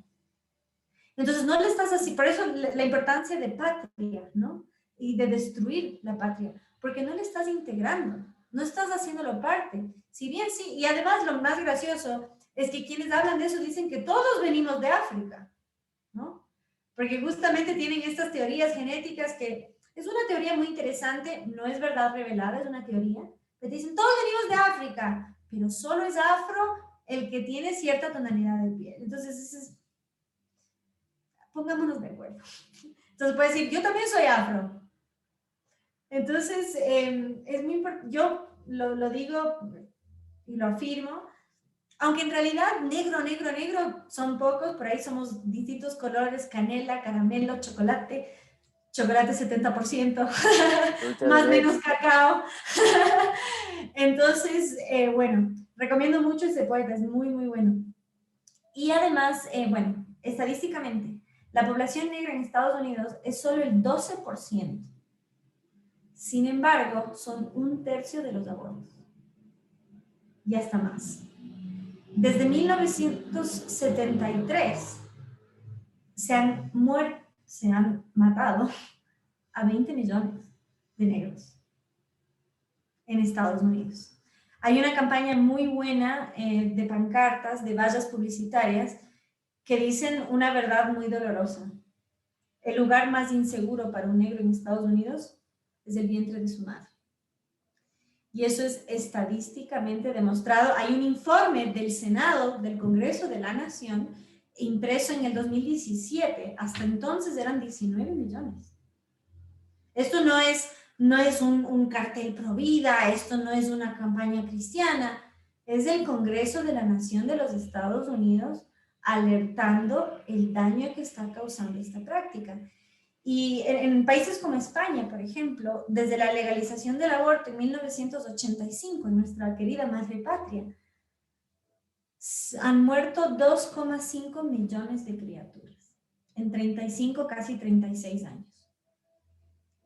Entonces, no le estás así, por eso la importancia de patria, ¿no? Y de destruir la patria, porque no le estás integrando, no estás haciéndolo parte. Si bien sí, y además lo más gracioso es que quienes hablan de eso dicen que todos venimos de África, ¿no? Porque justamente tienen estas teorías genéticas que es una teoría muy interesante, no es verdad revelada, es una teoría, pero dicen todos venimos de África, pero solo es afro el que tiene cierta tonalidad de piel. Entonces, pongámonos de acuerdo. Entonces puede decir, yo también soy afro. Entonces, es muy importante, yo lo digo y lo afirmo, aunque en realidad negro son pocos, por ahí somos distintos colores, canela, caramelo, chocolate 70%, más menos cacao. Entonces, bueno, recomiendo mucho ese poeta, es muy, muy bueno. Y además, bueno, estadísticamente, la población negra en Estados Unidos es solo el 12%. Sin embargo, son 1/3 de los abortos. Ya está más. Desde 1973 se han matado a 20 millones de negros en Estados Unidos. Hay una campaña muy buena de pancartas, de vallas publicitarias, que dicen una verdad muy dolorosa. El lugar más inseguro para un negro en Estados Unidos es el vientre de su madre. Y eso es estadísticamente demostrado. Hay un informe del Senado, del Congreso de la Nación, impreso en el 2017. Hasta entonces eran 19 millones. Esto no es un cartel pro vida, esto no es una campaña cristiana, es el Congreso de la Nación de los Estados Unidos alertando el daño que está causando esta práctica. Y en países como España, por ejemplo, desde la legalización del aborto en 1985, en nuestra querida madre patria, han muerto 2,5 millones de criaturas en 35, casi 36 años.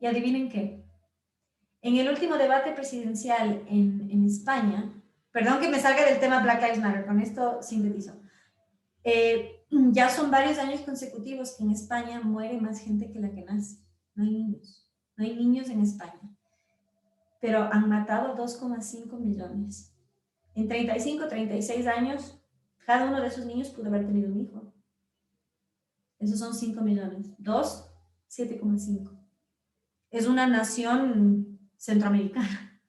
Y adivinen qué, en el último debate presidencial en España, perdón que me salga del tema Black Lives Matter, con esto sintetizo, ya son varios años consecutivos que en España muere más gente que la que nace. No hay niños en España, pero han matado 2,5 millones. En 35, 36 años, cada uno de esos niños pudo haber tenido un hijo. Esos son 5 millones. 2, 7,5. Es una nación centroamericana.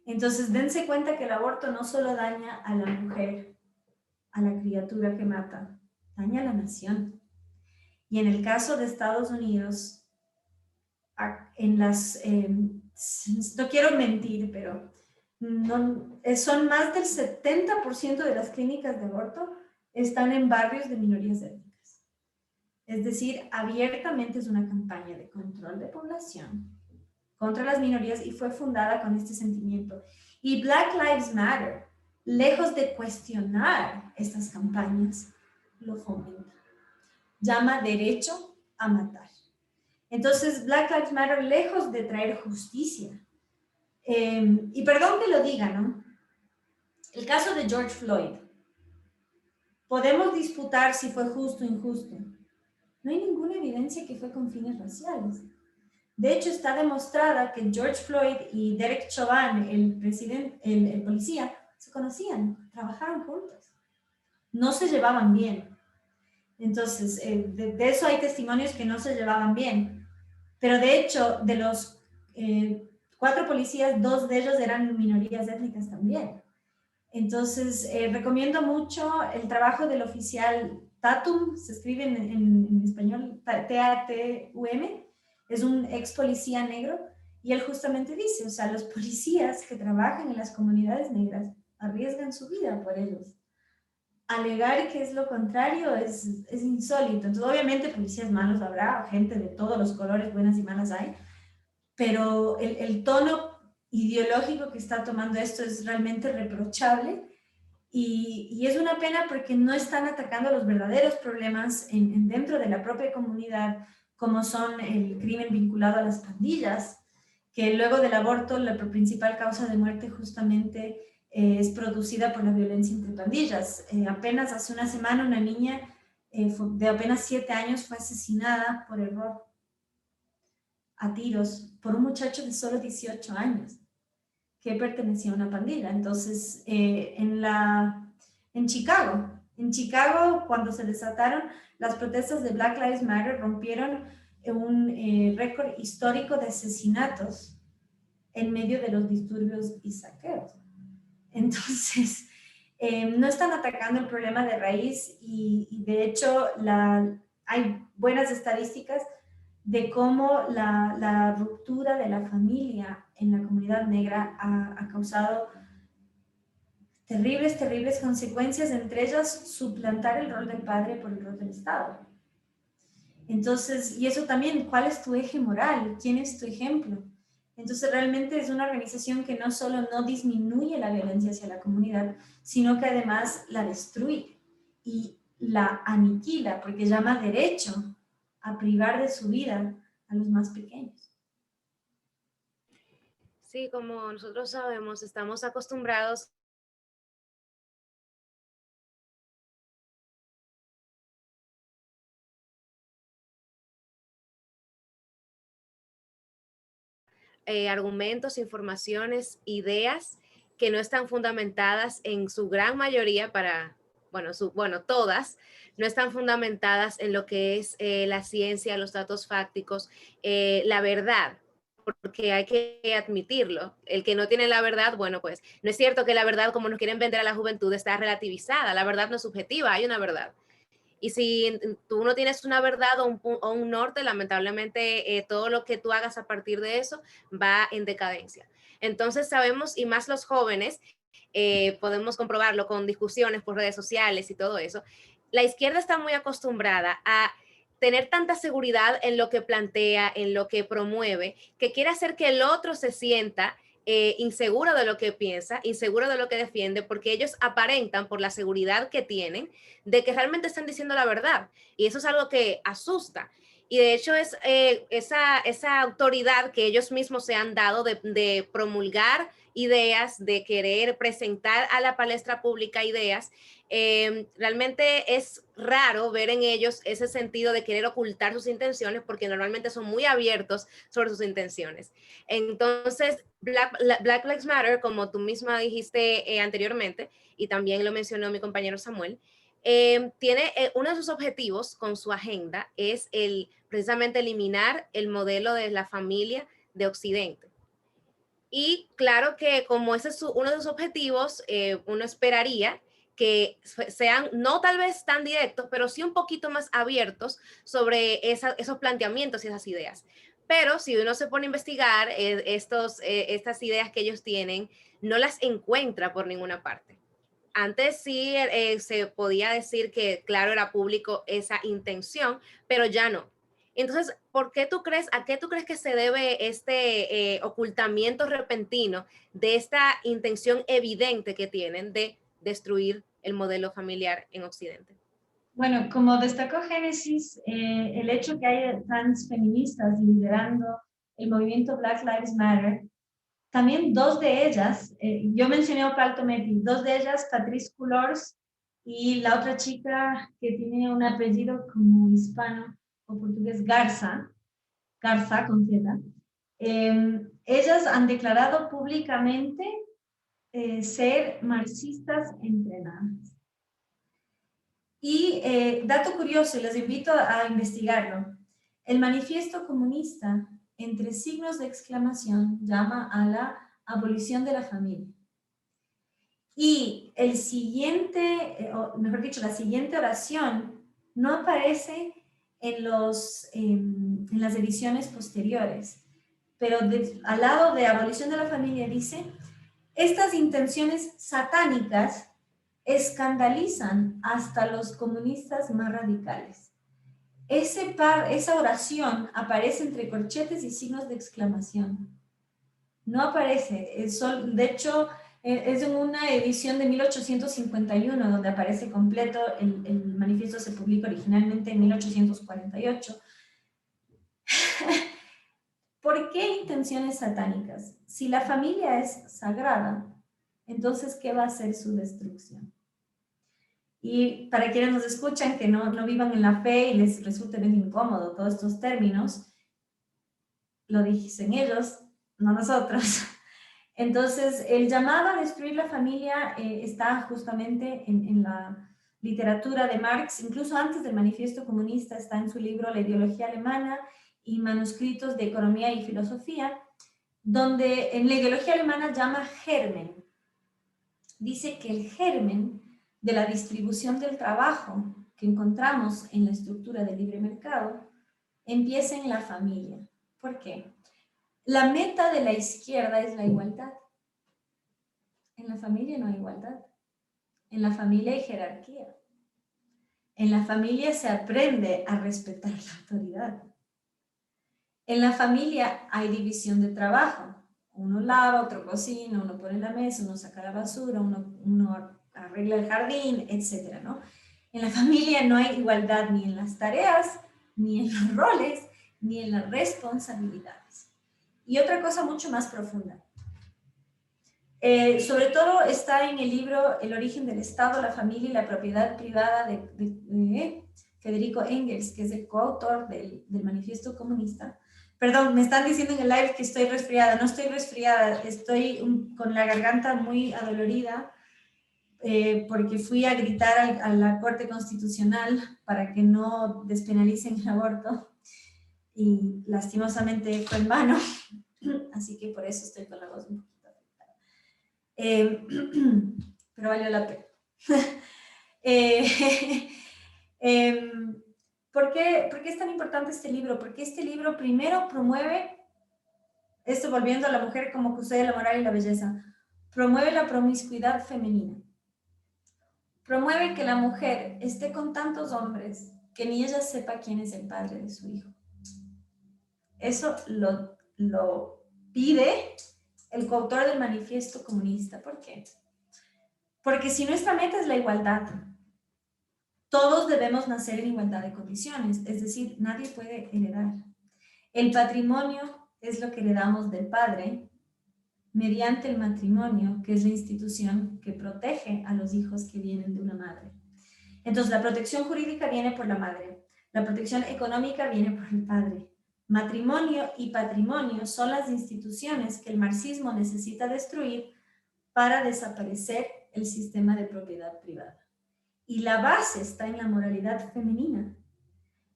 Entonces, dense cuenta que el aborto no solo daña a la mujer, a la criatura que mata, daña a la nación. Y en el caso de Estados Unidos, no quiero mentir, pero son más del 70% de las clínicas de aborto están en barrios de minorías étnicas. Es decir, abiertamente es una campaña de control de población contra las minorías y fue fundada con este sentimiento. Y Black Lives Matter, lejos de cuestionar estas campañas, lo fomenta. Llama derecho a matar. Entonces, Black Lives Matter, lejos de traer justicia, y perdón que lo diga, ¿no? El caso de George Floyd, podemos disputar si fue justo o injusto. No hay ninguna evidencia que fue con fines raciales. De hecho, está demostrada que George Floyd y Derek Chauvin, el policía, se conocían, trabajaban juntos. No se llevaban bien. Entonces, de eso hay testimonios que no se llevaban bien. Pero de hecho, de los 4 policías, 2 de ellos eran minorías étnicas también. Entonces, recomiendo mucho el trabajo del oficial Tatum, se escribe en español T-A-T-U-M, es un ex policía negro, y él justamente dice, o sea, los policías que trabajan en las comunidades negras arriesgan su vida por ellos. Alegar que es lo contrario es insólito. Entonces, obviamente, policías malos habrá, gente de todos los colores, buenas y malas hay, pero el tono ideológico que está tomando esto es realmente reprochable y es una pena porque no están atacando los verdaderos problemas dentro de la propia comunidad, como son el crimen vinculado a las pandillas, que luego del aborto la principal causa de muerte justamente es producida por la violencia entre pandillas. Apenas hace una semana una niña de apenas 7 años fue asesinada por error a tiros por un muchacho de solo 18 años que pertenecía a una pandilla. Entonces, en Chicago, cuando se desataron las protestas de Black Lives Matter, rompieron un récord histórico de asesinatos en medio de los disturbios y saqueos. Entonces, no están atacando el problema de raíz y de hecho hay buenas estadísticas de cómo la ruptura de la familia en la comunidad negra ha causado terribles consecuencias, entre ellas suplantar el rol del padre por el rol del Estado. Entonces, y eso también, ¿cuál es tu eje moral? ¿Quién es tu ejemplo? Entonces realmente es una organización que no solo no disminuye la violencia hacia la comunidad, sino que además la destruye y la aniquila, porque llama derecho a privar de su vida a los más pequeños. Sí, como nosotros sabemos, estamos acostumbrados argumentos, informaciones, ideas que no están fundamentadas en su gran mayoría bueno, todas, no están fundamentadas en lo que es la ciencia, los datos fácticos, la verdad, porque hay que admitirlo. El que no tiene la verdad, bueno, pues no es cierto que la verdad, como nos quieren vender a la juventud, está relativizada. La verdad no es subjetiva, hay una verdad. Y si tú no tienes una verdad o un norte, lamentablemente todo lo que tú hagas a partir de eso va en decadencia. Entonces sabemos, y más los jóvenes, podemos comprobarlo con discusiones por redes sociales y todo eso, la izquierda está muy acostumbrada a tener tanta seguridad en lo que plantea, en lo que promueve, que quiere hacer que el otro se sienta inseguro de lo que piensa, inseguro de lo que defiende, porque ellos aparentan por la seguridad que tienen de que realmente están diciendo la verdad. Y eso es algo que asusta. Y de hecho es esa autoridad que ellos mismos se han dado de promulgar ideas, de querer presentar a la palestra pública ideas. Realmente es raro ver en ellos ese sentido de querer ocultar sus intenciones, porque normalmente son muy abiertos sobre sus intenciones. Entonces, Black Lives Matter, como tú misma dijiste anteriormente, y también lo mencionó mi compañero Samuel, tiene uno de sus objetivos con su agenda es precisamente eliminar el modelo de la familia de Occidente. Y claro que como ese es uno de sus objetivos, uno esperaría que sean no tal vez tan directos, pero sí un poquito más abiertos sobre esos planteamientos y esas ideas. Pero si uno se pone a investigar estas ideas que ellos tienen, no las encuentra por ninguna parte. Antes sí se podía decir que, claro, era público esa intención, pero ya no. Entonces, a qué tú crees que se debe este ocultamiento repentino de esta intención evidente que tienen de destruir el modelo familiar en Occidente? Bueno, como destacó Génesis, el hecho que haya trans feministas liderando el movimiento Black Lives Matter, también dos de ellas, yo mencioné a Opal Tometi, dos de ellas, Patrice Cullors y la otra chica que tiene un apellido como hispano o portugués, Garza con Z, ellas han declarado públicamente ser marxistas entrenadas. Y dato curioso, les invito a investigarlo. El manifiesto comunista, entre signos de exclamación, llama a la abolición de la familia. Y el siguiente, o mejor dicho, la siguiente oración no aparece en las ediciones posteriores, pero al lado de abolición de la familia dice: estas intenciones satánicas escandalizan hasta los comunistas más radicales. Esa oración aparece entre corchetes y signos de exclamación. No aparece, de hecho, es en una edición de 1851 donde aparece completo. El manifiesto se publica originalmente en 1848. ¿Por qué intenciones satánicas? Si la familia es sagrada, entonces, ¿qué va a ser su destrucción? Y para quienes nos escuchan que no vivan en la fe y les resulte bien incómodo todos estos términos, lo dicen ellos, no nosotros. Entonces, el llamado a destruir la familia está justamente en la literatura de Marx, incluso antes del Manifiesto Comunista, está en su libro La ideología alemana y manuscritos de economía y filosofía, donde en la ideología alemana llama germen. Dice que el germen de la distribución del trabajo que encontramos en la estructura del libre mercado empieza en la familia. ¿Por qué? La meta de la izquierda es la igualdad. En la familia no hay igualdad. En la familia hay jerarquía. En la familia se aprende a respetar la autoridad. En la familia hay división de trabajo. Uno lava, otro cocina, uno pone la mesa, uno saca la basura, uno arregla el jardín, etcétera, ¿no? En la familia no hay igualdad ni en las tareas, ni en los roles, ni en las responsabilidades. Y otra cosa mucho más profunda. Sobre todo está en el libro El origen del Estado, la familia y la propiedad privada de Federico Engels, que es el coautor del Manifiesto Comunista. Perdón, me están diciendo en el live que estoy resfriada. No estoy resfriada, estoy con la garganta muy adolorida porque fui a gritar a la Corte Constitucional para que no despenalicen el aborto y lastimosamente fue en vano, así que por eso estoy con la voz un poquito afectada. Pero valió la pena. ¿Por qué es tan importante este libro? Porque este libro primero promueve, esto volviendo a la mujer como custodia de la moral y la belleza, promueve la promiscuidad femenina. Promueve que la mujer esté con tantos hombres que ni ella sepa quién es el padre de su hijo. Eso lo pide el coautor del Manifiesto Comunista. ¿Por qué? Porque si nuestra meta es la igualdad, todos debemos nacer en igualdad de condiciones, es decir, nadie puede heredar. El patrimonio es lo que heredamos del padre mediante el matrimonio, que es la institución que protege a los hijos que vienen de una madre. Entonces, la protección jurídica viene por la madre, la protección económica viene por el padre. Matrimonio y patrimonio son las instituciones que el marxismo necesita destruir para desaparecer el sistema de propiedad privada. Y la base está en la moralidad femenina,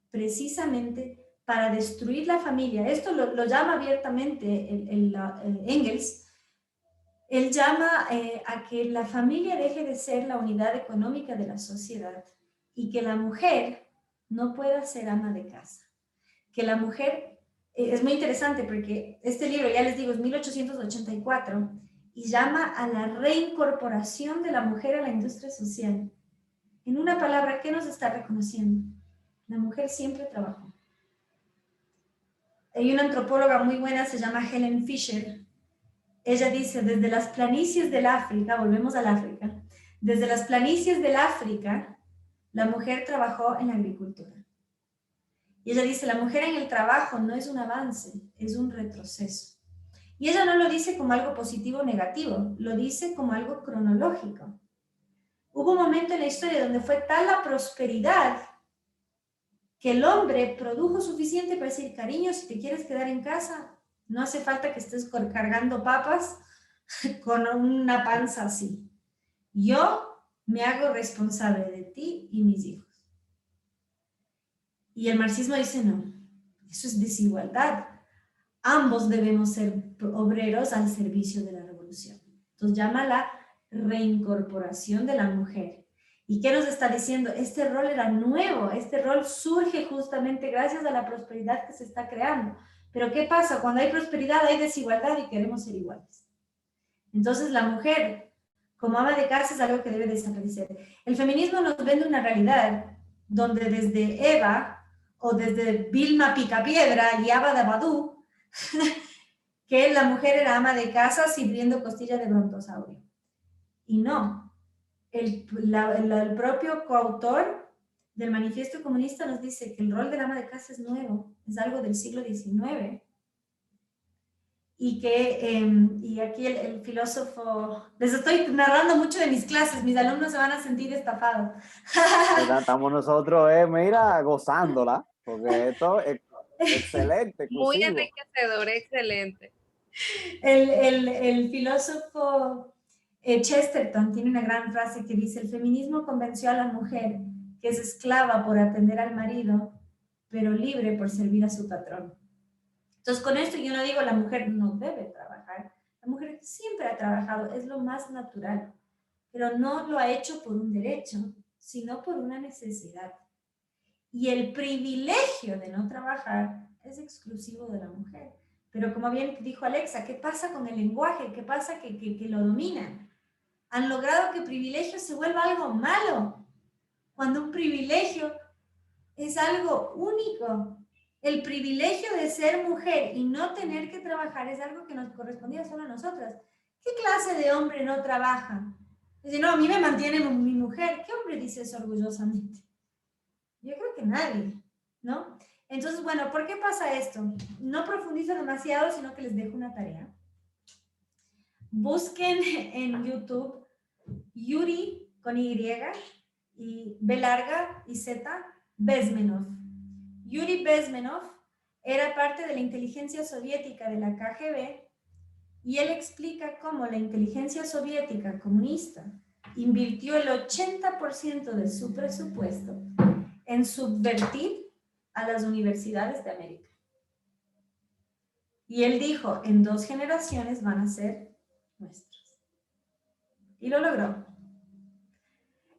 precisamente para destruir la familia. Esto lo llama abiertamente Engels. Él llama a que la familia deje de ser la unidad económica de la sociedad y que la mujer no pueda ser ama de casa. Que la mujer, es muy interesante porque este libro, ya les digo, es 1884 y llama a la reincorporación de la mujer a la industria social. En una palabra, ¿qué nos está reconociendo? La mujer siempre trabajó. Hay una antropóloga muy buena, se llama Helen Fisher. Ella dice, desde las planicies del África, volvemos al África, desde las planicies del África, la mujer trabajó en la agricultura. Y ella dice, la mujer en el trabajo no es un avance, es un retroceso. Y ella no lo dice como algo positivo o negativo, lo dice como algo cronológico. Hubo un momento en la historia donde fue tal la prosperidad que el hombre produjo suficiente para decir, cariño, si te quieres quedar en casa, no hace falta que estés cargando papas con una panza así. Yo me hago responsable de ti y mis hijos. Y el marxismo dice, no, eso es desigualdad. Ambos debemos ser obreros al servicio de la revolución. Entonces llama la reincorporación de la mujer. ¿Y qué nos está diciendo? Este rol era nuevo, este rol surge justamente gracias a la prosperidad que se está creando. Pero ¿qué pasa? Cuando hay prosperidad hay desigualdad y queremos ser iguales. Entonces la mujer, como ama de casa, es algo que debe desaparecer. El feminismo nos vende una realidad donde desde Eva o desde Vilma Picapiedra y Ava de Badú, que la mujer era ama de casa sirviendo costilla de brontosaurio. Y no, el propio coautor del Manifiesto Comunista nos dice que el rol del ama de casa es nuevo, es algo del siglo XIX. Y y aquí el filósofo, les estoy narrando mucho de mis clases, mis alumnos se van a sentir estafados. Estamos nosotros, mira, gozándola, porque esto es excelente, Muy exclusivo. enriquecedor, excelente. El filósofo Chesterton tiene una gran frase que dice, el feminismo convenció a la mujer que es esclava por atender al marido, pero libre por servir a su patrón. Entonces, con esto yo no digo la mujer no debe trabajar, la mujer siempre ha trabajado, es lo más natural, pero no lo ha hecho por un derecho, sino por una necesidad. Y el privilegio de no trabajar es exclusivo de la mujer. Pero como bien dijo Alexa, ¿qué pasa con el lenguaje? ¿Qué pasa que lo dominan? Han logrado que privilegio se vuelva algo malo, cuando un privilegio es algo único. El privilegio de ser mujer y no tener que trabajar es algo que nos correspondía solo a nosotras. ¿Qué clase de hombre no trabaja? Dice, no, a mí me mantiene mi mujer. ¿Qué hombre dice eso orgullosamente? Yo creo que nadie, ¿no? Entonces, bueno, ¿por qué pasa esto? No profundizo demasiado, sino que les dejo una tarea. Busquen en YouTube Yuri con y B larga y Z, Bezmenov. Yuri Bezmenov era parte de la inteligencia soviética de la KGB y él explica cómo la inteligencia soviética comunista invirtió el 80% de su presupuesto en subvertir a las universidades de América. Y él dijo, en 2 generaciones van a ser nuestros. Y lo logró.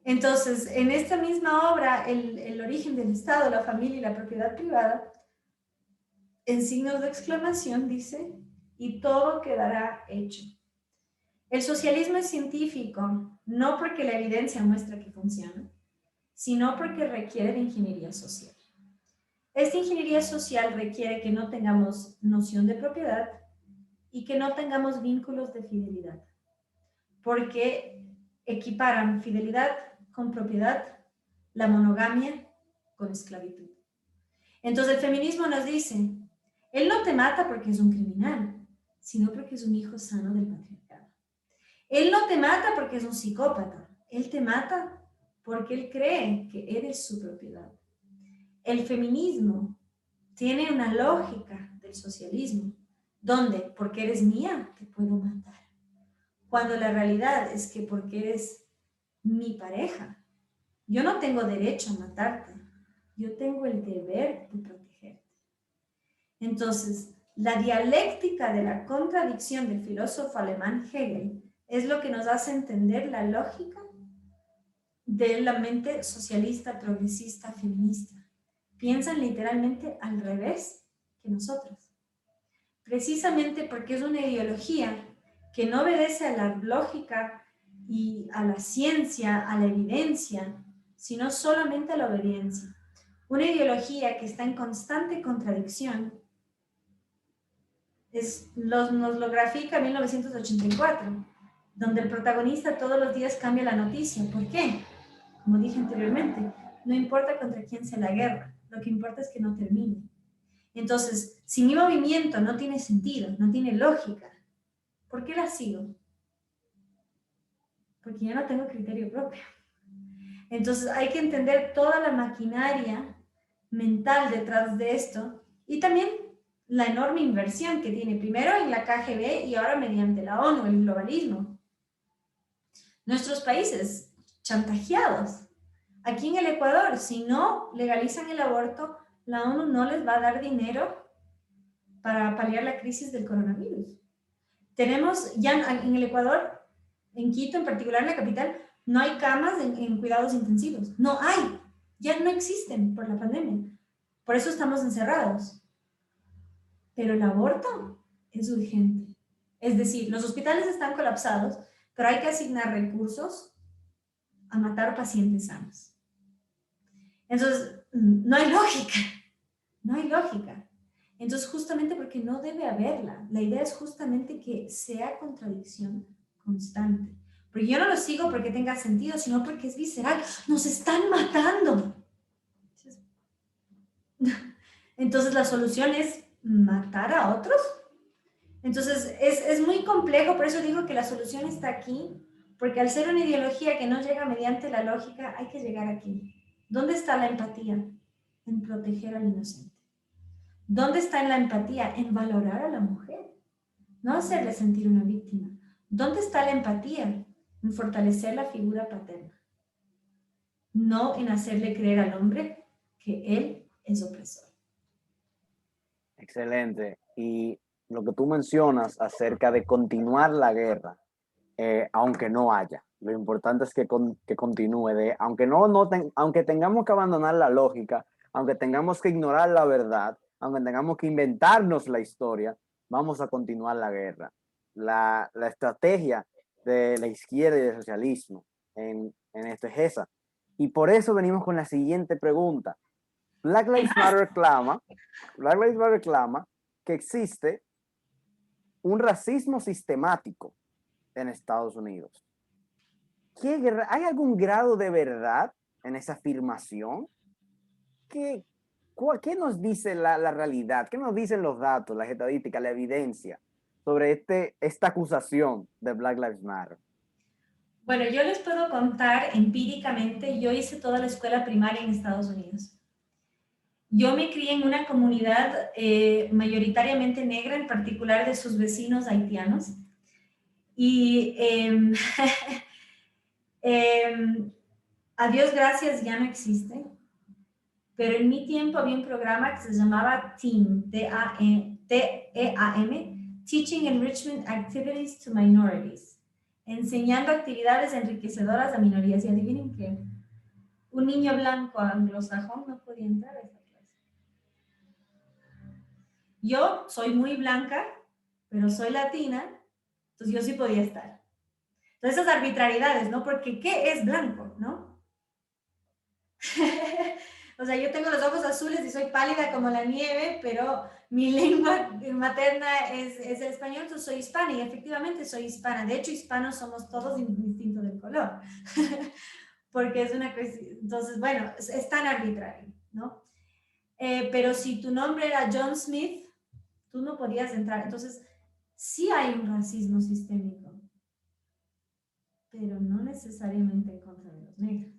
Entonces, en esta misma obra, el origen del Estado, la familia y la propiedad privada, en signos de exclamación dice, y todo quedará hecho. El socialismo es científico, no porque la evidencia muestra que funciona, sino porque requiere de ingeniería social. Esta ingeniería social requiere que no tengamos noción de propiedad y que no tengamos vínculos de fidelidad, porque equiparan fidelidad con propiedad, la monogamia con esclavitud. Entonces el feminismo nos dice, él no te mata porque es un criminal, sino porque es un hijo sano del patriarcado. Él no te mata porque es un psicópata, él te mata porque él cree que eres su propiedad. El feminismo tiene una lógica del socialismo, donde porque eres mía te puedo matar, cuando la realidad es que porque eres mi pareja, yo no tengo derecho a matarte, yo tengo el deber de protegerte. Entonces, la dialéctica de la contradicción del filósofo alemán Hegel es lo que nos hace entender la lógica de la mente socialista, progresista, feminista. Piensan literalmente al revés que nosotros. Precisamente porque es una ideología que no obedece a la lógica y a la ciencia, a la evidencia, sino solamente a la obediencia. Una ideología que está en constante contradicción nos lo grafica 1984, donde el protagonista todos los días cambia la noticia. ¿Por qué? Como dije anteriormente, no importa contra quién sea la guerra, lo que importa es que no termine. Entonces, si mi movimiento no tiene sentido, no tiene lógica, ¿por qué la sigo? Porque yo no tengo criterio propio. Entonces, hay que entender toda la maquinaria mental detrás de esto y también la enorme inversión que tiene primero en la KGB y ahora mediante la ONU, el globalismo. Nuestros países chantajeados. Aquí en el Ecuador, si no legalizan el aborto, la ONU no les va a dar dinero para paliar la crisis del coronavirus. Tenemos ya en el Ecuador, en Quito en particular, en la capital, no hay camas en cuidados intensivos. No hay, ya no existen por la pandemia. Por eso estamos encerrados. Pero el aborto es urgente. Es decir, los hospitales están colapsados, pero hay que asignar recursos a matar pacientes sanos. Entonces, no hay lógica. No hay lógica. Entonces, justamente porque no debe haberla. La idea es justamente que sea contradicción constante. Porque yo no lo sigo porque tenga sentido, sino porque es visceral. Nos están matando. Entonces, la solución es matar a otros. Entonces, es muy complejo, por eso digo que la solución está aquí, porque al ser una ideología que no llega mediante la lógica, hay que llegar aquí. ¿Dónde está la empatía? En proteger al inocente. ¿Dónde está la empatía? En valorar a la mujer, no hacerle sentir una víctima. ¿Dónde está la empatía? En fortalecer la figura paterna, no en hacerle creer al hombre que él es opresor. Excelente. Y lo que tú mencionas acerca de continuar la guerra, aunque no haya. Lo importante es que continúe, aunque tengamos que abandonar la lógica, aunque tengamos que ignorar la verdad, aunque tengamos que inventarnos la historia, vamos a continuar la guerra. La estrategia de la izquierda y del socialismo en esto es esa. Y por eso venimos con la siguiente pregunta. Black Lives Matter clama que existe un racismo sistemático en Estados Unidos. ¿Hay algún grado de verdad en esa afirmación? ¿Qué nos dice la realidad? ¿Qué nos dicen los datos, las estadísticas, la evidencia sobre esta acusación de Black Lives Matter? Bueno, yo les puedo contar empíricamente, yo hice toda la escuela primaria en Estados Unidos. Yo me crié en una comunidad mayoritariamente negra, en particular de sus vecinos haitianos. Y a Dios gracias ya no existe, pero en mi tiempo había un programa que se llamaba TEAM, T-E-A-M, Teaching Enrichment Activities to Minorities, enseñando actividades enriquecedoras a minorías. Y adivinen qué, un niño blanco anglosajón no podía entrar a esa clase. Yo soy muy blanca, pero soy latina, entonces yo sí podía estar. Entonces esas arbitrariedades, ¿no? Porque ¿qué es blanco, no? O sea, yo tengo los ojos azules y soy pálida como la nieve, pero mi lengua materna es el español, entonces soy hispana y efectivamente soy hispana. De hecho, hispanos somos todos indistintos del color, porque es una cuestión, entonces, bueno, es tan arbitrario, ¿no? Pero si tu nombre era John Smith, tú no podías entrar. Entonces, sí hay un racismo sistémico, pero no necesariamente en contra de los negros.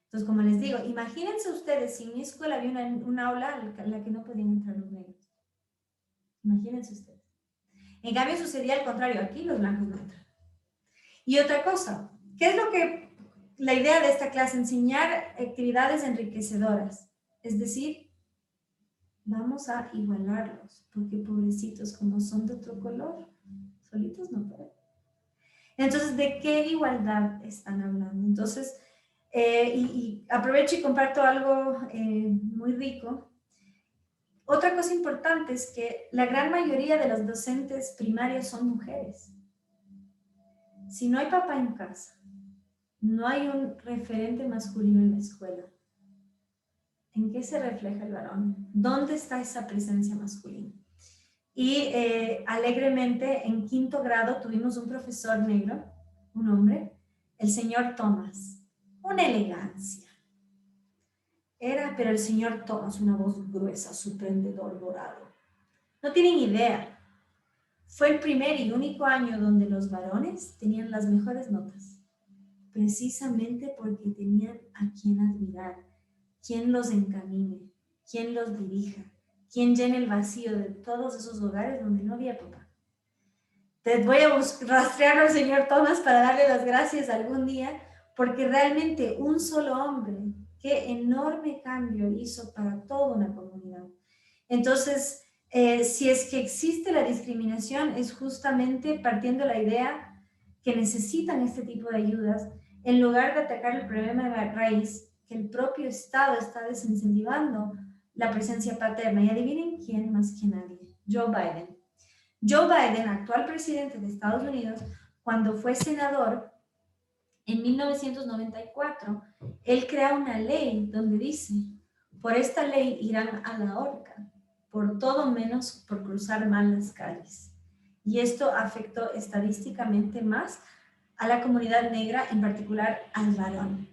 Entonces, como les digo, imagínense ustedes si en mi escuela había un aula en la que no podían entrar los negros. Imagínense ustedes. En cambio, sucedía al contrario. Aquí los blancos no entran. Y otra cosa, ¿qué es lo que la idea de esta clase? Enseñar actividades enriquecedoras. Es decir, vamos a igualarlos, porque pobrecitos, como son de otro color, solitos no pueden. Entonces, ¿de qué igualdad están hablando? Entonces, y aprovecho y comparto algo muy rico. Otra cosa importante es que la gran mayoría de los docentes primarios son mujeres. Si no hay papá en casa, no hay un referente masculino en la escuela, ¿en qué se refleja el varón? ¿Dónde está esa presencia masculina? Y alegremente en quinto grado tuvimos un profesor negro, un hombre, el señor Thomas. Una elegancia. Pero el señor Thomas, una voz gruesa, su prendedor dorado. No tienen idea. Fue el primer y único año donde los varones tenían las mejores notas. Precisamente porque tenían a quien admirar, quien los encamine, quien los dirija, quien llene el vacío de todos esos hogares donde no había papá. Te voy a rastrear al señor Thomas para darle las gracias algún día, porque realmente un solo hombre, qué enorme cambio hizo para toda una comunidad. Entonces, si es que existe la discriminación, es justamente partiendo de la idea que necesitan este tipo de ayudas, en lugar de atacar el problema de la raíz, que el propio Estado está desincentivando la presencia paterna. Y adivinen quién más que nadie, Joe Biden. Joe Biden, actual presidente de Estados Unidos, cuando fue senador, en 1994, él crea una ley donde dice, por esta ley irán a la horca, por todo menos por cruzar mal las calles. Y esto afectó estadísticamente más a la comunidad negra, en particular al varón.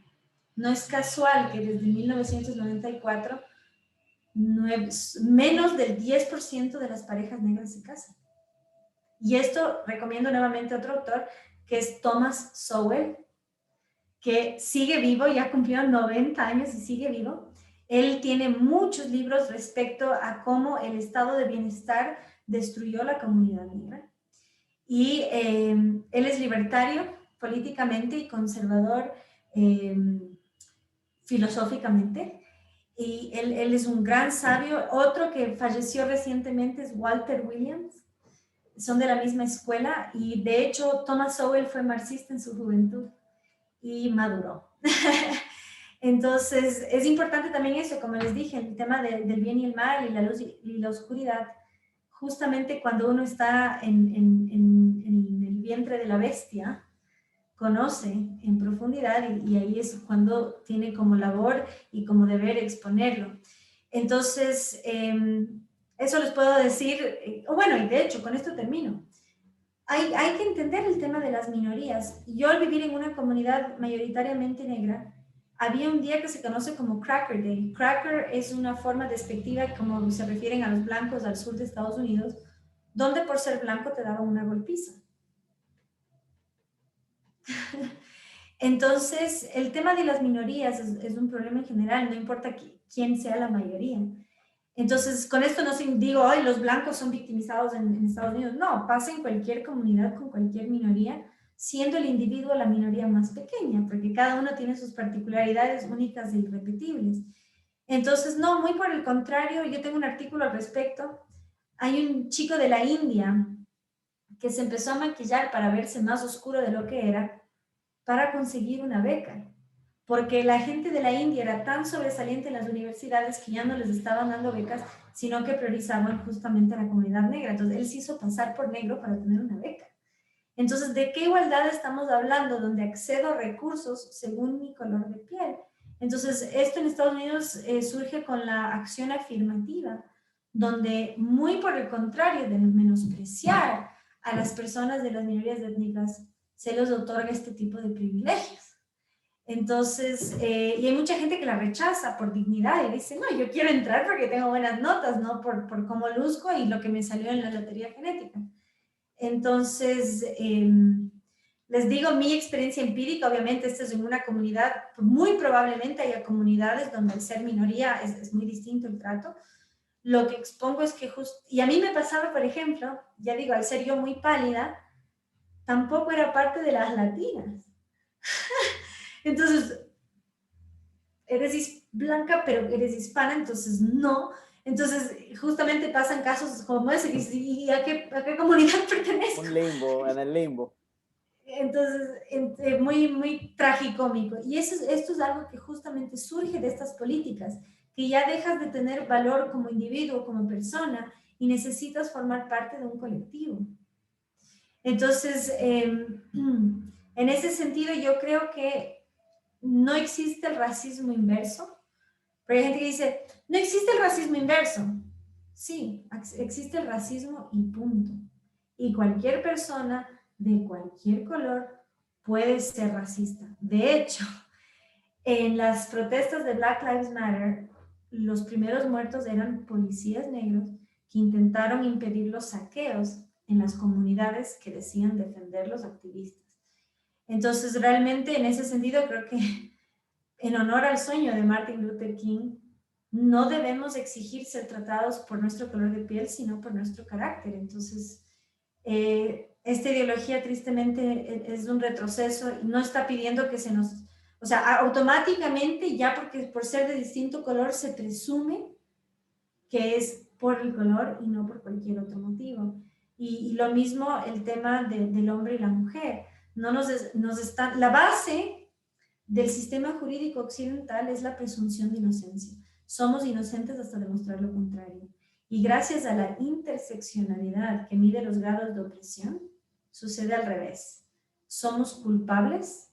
No es casual que desde 1994 menos del 10% de las parejas negras se casan. Y esto recomiendo nuevamente a otro autor, que es Thomas Sowell, que sigue vivo, ya cumplió 90 años y sigue vivo. Él tiene muchos libros respecto a cómo el estado de bienestar destruyó la comunidad negra. Y él es libertario políticamente y conservador filosóficamente. Y él es un gran sabio. Otro que falleció recientemente es Walter Williams. Son de la misma escuela y de hecho Thomas Sowell fue marxista en su juventud y maduró. Entonces es importante también eso, como les dije, el tema del bien y el mal y la luz y la oscuridad. Justamente cuando uno está en el vientre de la bestia, conoce en profundidad y ahí es cuando tiene como labor y como deber exponerlo. Entonces, eso les puedo decir, bueno, y de hecho, con esto termino. Hay que entender el tema de las minorías. Yo al vivir en una comunidad mayoritariamente negra, había un día que se conoce como Cracker Day. Cracker es una forma despectiva como se refieren a los blancos al sur de Estados Unidos, donde por ser blanco te daban una golpiza. Entonces, el tema de las minorías es un problema en general, no importa quién sea la mayoría. Entonces, con esto no digo, hoy los blancos son victimizados en Estados Unidos. No, pasa en cualquier comunidad con cualquier minoría, siendo el individuo la minoría más pequeña, porque cada uno tiene sus particularidades únicas e irrepetibles. Entonces, no, muy por el contrario, yo tengo un artículo al respecto. Hay un chico de la India que se empezó a maquillar para verse más oscuro de lo que era, para conseguir una beca, porque la gente de la India era tan sobresaliente en las universidades que ya no les estaban dando becas, sino que priorizaban justamente a la comunidad negra. Entonces, él se hizo pasar por negro para tener una beca. Entonces, ¿de qué igualdad estamos hablando? Donde accedo a recursos según mi color de piel. Entonces, esto en Estados Unidos surge con la acción afirmativa, donde muy por el contrario de menospreciar a las personas de las minorías étnicas, se les otorga este tipo de privilegios. Entonces, y hay mucha gente que la rechaza por dignidad y dice, no, yo quiero entrar porque tengo buenas notas, no por cómo luzco y lo que me salió en la lotería genética. Entonces, les digo mi experiencia empírica, obviamente esta es en una comunidad, muy probablemente haya comunidades donde al ser minoría es muy distinto el trato. Lo que expongo es que y a mí me pasaba, por ejemplo, ya digo, al ser yo muy pálida, tampoco era parte de las latinas. Entonces, eres blanca, pero eres hispana, entonces no. Entonces, justamente pasan casos como ese, ¿y a qué comunidad pertenezco? Un limbo, en el limbo. Entonces, muy, muy tragicómico. Y esto es algo que justamente surge de estas políticas, que ya dejas de tener valor como individuo, como persona, y necesitas formar parte de un colectivo. Entonces, en ese sentido, yo creo que no existe el racismo inverso. Pero hay gente que dice, no existe el racismo inverso. Sí, existe el racismo y punto. Y cualquier persona de cualquier color puede ser racista. De hecho, en las protestas de Black Lives Matter, los primeros muertos eran policías negros que intentaron impedir los saqueos en las comunidades que decían defender los activistas. Entonces, realmente, en ese sentido, creo que en honor al sueño de Martin Luther King, no debemos exigir ser tratados por nuestro color de piel, sino por nuestro carácter. Entonces, esta ideología tristemente es un retroceso y no está pidiendo que se nos... O sea, automáticamente, ya porque por ser de distinto color se presume que es por el color y no por cualquier otro motivo. Y lo mismo el tema del hombre y la mujer. No nos está, la base del sistema jurídico occidental es la presunción de inocencia. Somos inocentes hasta demostrar lo contrario. Y gracias a la interseccionalidad que mide los grados de opresión, sucede al revés. Somos culpables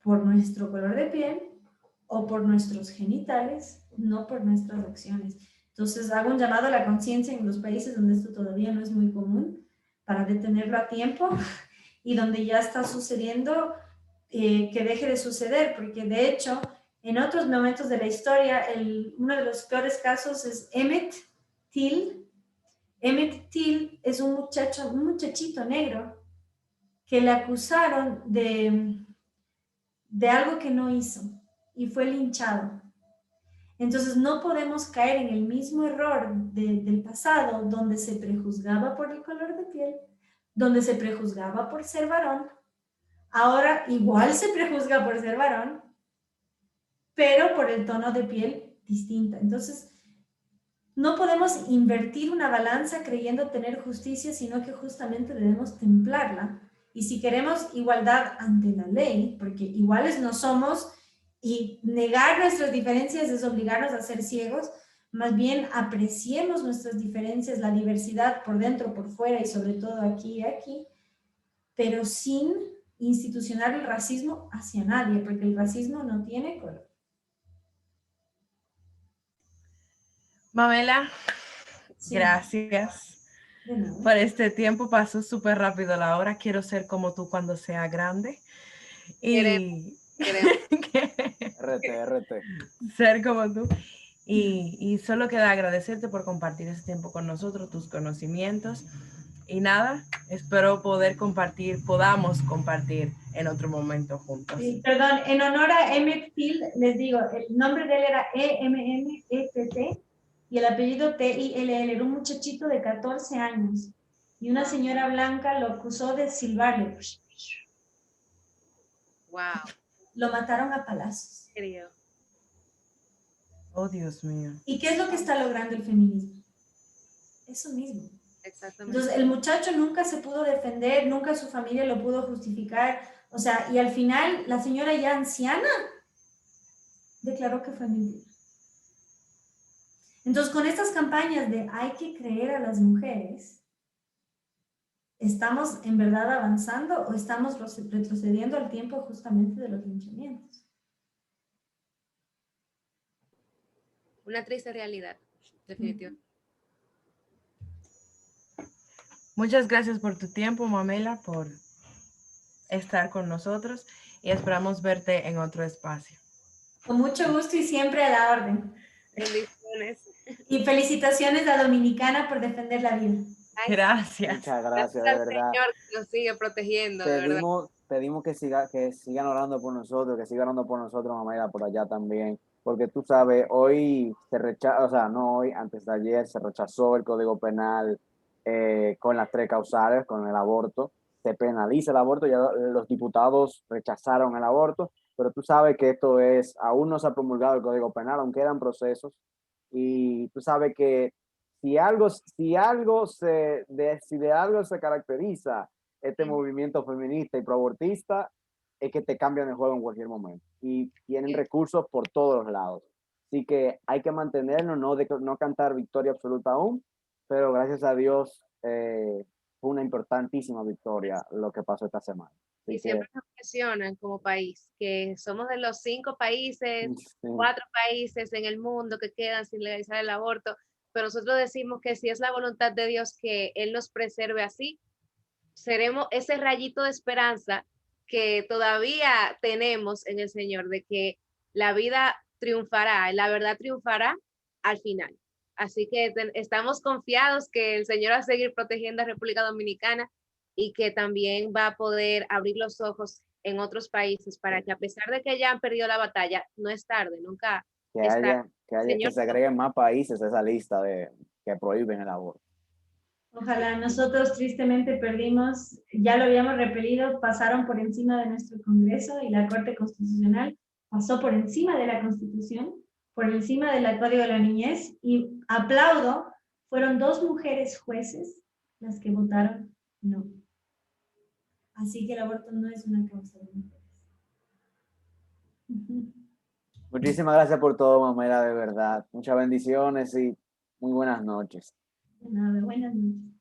por nuestro color de piel o por nuestros genitales, no por nuestras acciones. Entonces hago un llamado a la conciencia en los países donde esto todavía no es muy común para detenerlo a tiempo y donde ya está sucediendo, que deje de suceder, porque de hecho en otros momentos de la historia uno de los peores casos es Emmett Till. Emmett Till es un muchachito negro que le acusaron de algo que no hizo y fue linchado. Entonces no podemos caer en el mismo error del pasado, donde se prejuzgaba por el color de piel, donde se prejuzgaba por ser varón. Ahora igual se prejuzga por ser varón, pero por el tono de piel distinta. Entonces, no podemos invertir una balanza creyendo tener justicia, sino que justamente debemos templarla. Y si queremos igualdad ante la ley, porque iguales no somos, y negar nuestras diferencias es obligarnos a ser ciegos, más bien apreciemos nuestras diferencias, la diversidad por dentro, por fuera y sobre todo aquí y aquí, pero sin institucionar el racismo hacia nadie, porque el racismo no tiene color. Mamela, Sí, gracias de nada. por este tiempo. Pasó súper rápido la hora. Quiero ser como tú cuando sea grande. Y Queremos. RT. ser como tú. Y solo queda agradecerte por compartir este tiempo con nosotros, tus conocimientos. Y nada, espero podamos compartir en otro momento juntos. Sí, perdón, en honor a Emmett Till, les digo, el nombre de él era E-M-M-E-T-T y el apellido T-I-L-L, era un muchachito de 14 años y una señora blanca lo acusó de silbarle. Wow, Lo mataron a palazos. querido. Oh, Dios mío. ¿Y qué es lo que está logrando el feminismo? Eso mismo. Exactamente. Entonces, el muchacho nunca se pudo defender, nunca su familia lo pudo justificar, o sea, y al final la señora ya anciana declaró que fue mentira. Entonces, con estas campañas de hay que creer a las mujeres, ¿estamos en verdad avanzando o estamos retrocediendo al tiempo justamente de los linchamientos? Una triste realidad, definitivamente. Muchas gracias por tu tiempo, Mamela, por estar con nosotros y esperamos verte en otro espacio. Con mucho gusto y siempre a la orden. Bendiciones. Y felicitaciones a Dominicana por defender la vida. Ay, Gracias. Muchas gracias gracias, de al verdad. Señor que nos sigue protegiendo, de verdad. Pedimos que sigan orando por nosotros, que sigan orando por nosotros, Mamela, por allá también. Porque tú sabes, hoy se rechaza, o sea, no hoy, antes de ayer se rechazó el Código Penal con las 3 causales, con el aborto. Se penaliza el aborto, ya los diputados rechazaron el aborto, pero tú sabes que aún no se ha promulgado el Código Penal, aún quedan procesos. Y tú sabes que si de algo se caracteriza este movimiento feminista y proabortista, es que te cambian el juego en cualquier momento y tienen recursos por todos los lados. Así que hay que mantenernos, no cantar victoria absoluta aún, pero gracias a Dios fue una importantísima victoria lo que pasó esta semana. Y siempre nos mencionan como país que somos de los 5 países, Sí. 4 países en el mundo que quedan sin legalizar el aborto, pero nosotros decimos que si es la voluntad de Dios que Él nos preserve así, seremos ese rayito de esperanza que todavía tenemos en el Señor, de que la vida triunfará, la verdad triunfará al final. Así que estamos confiados que el Señor va a seguir protegiendo a República Dominicana y que también va a poder abrir los ojos en otros países para que, a pesar de que ya han perdido la batalla, no es tarde, nunca es tarde. Que se agreguen más países a esa lista que prohíben el aborto. Ojalá. Nosotros tristemente perdimos, ya lo habíamos repelido, pasaron por encima de nuestro Congreso y la Corte Constitucional pasó por encima de la Constitución, por encima del Código de la Niñez, y aplaudo, fueron 2 mujeres jueces las que votaron no. Así que el aborto no es una causa de mujeres. Muchísimas gracias por todo, Mamela, de verdad. Muchas bendiciones y muy buenas noches. De nada, buenas noches.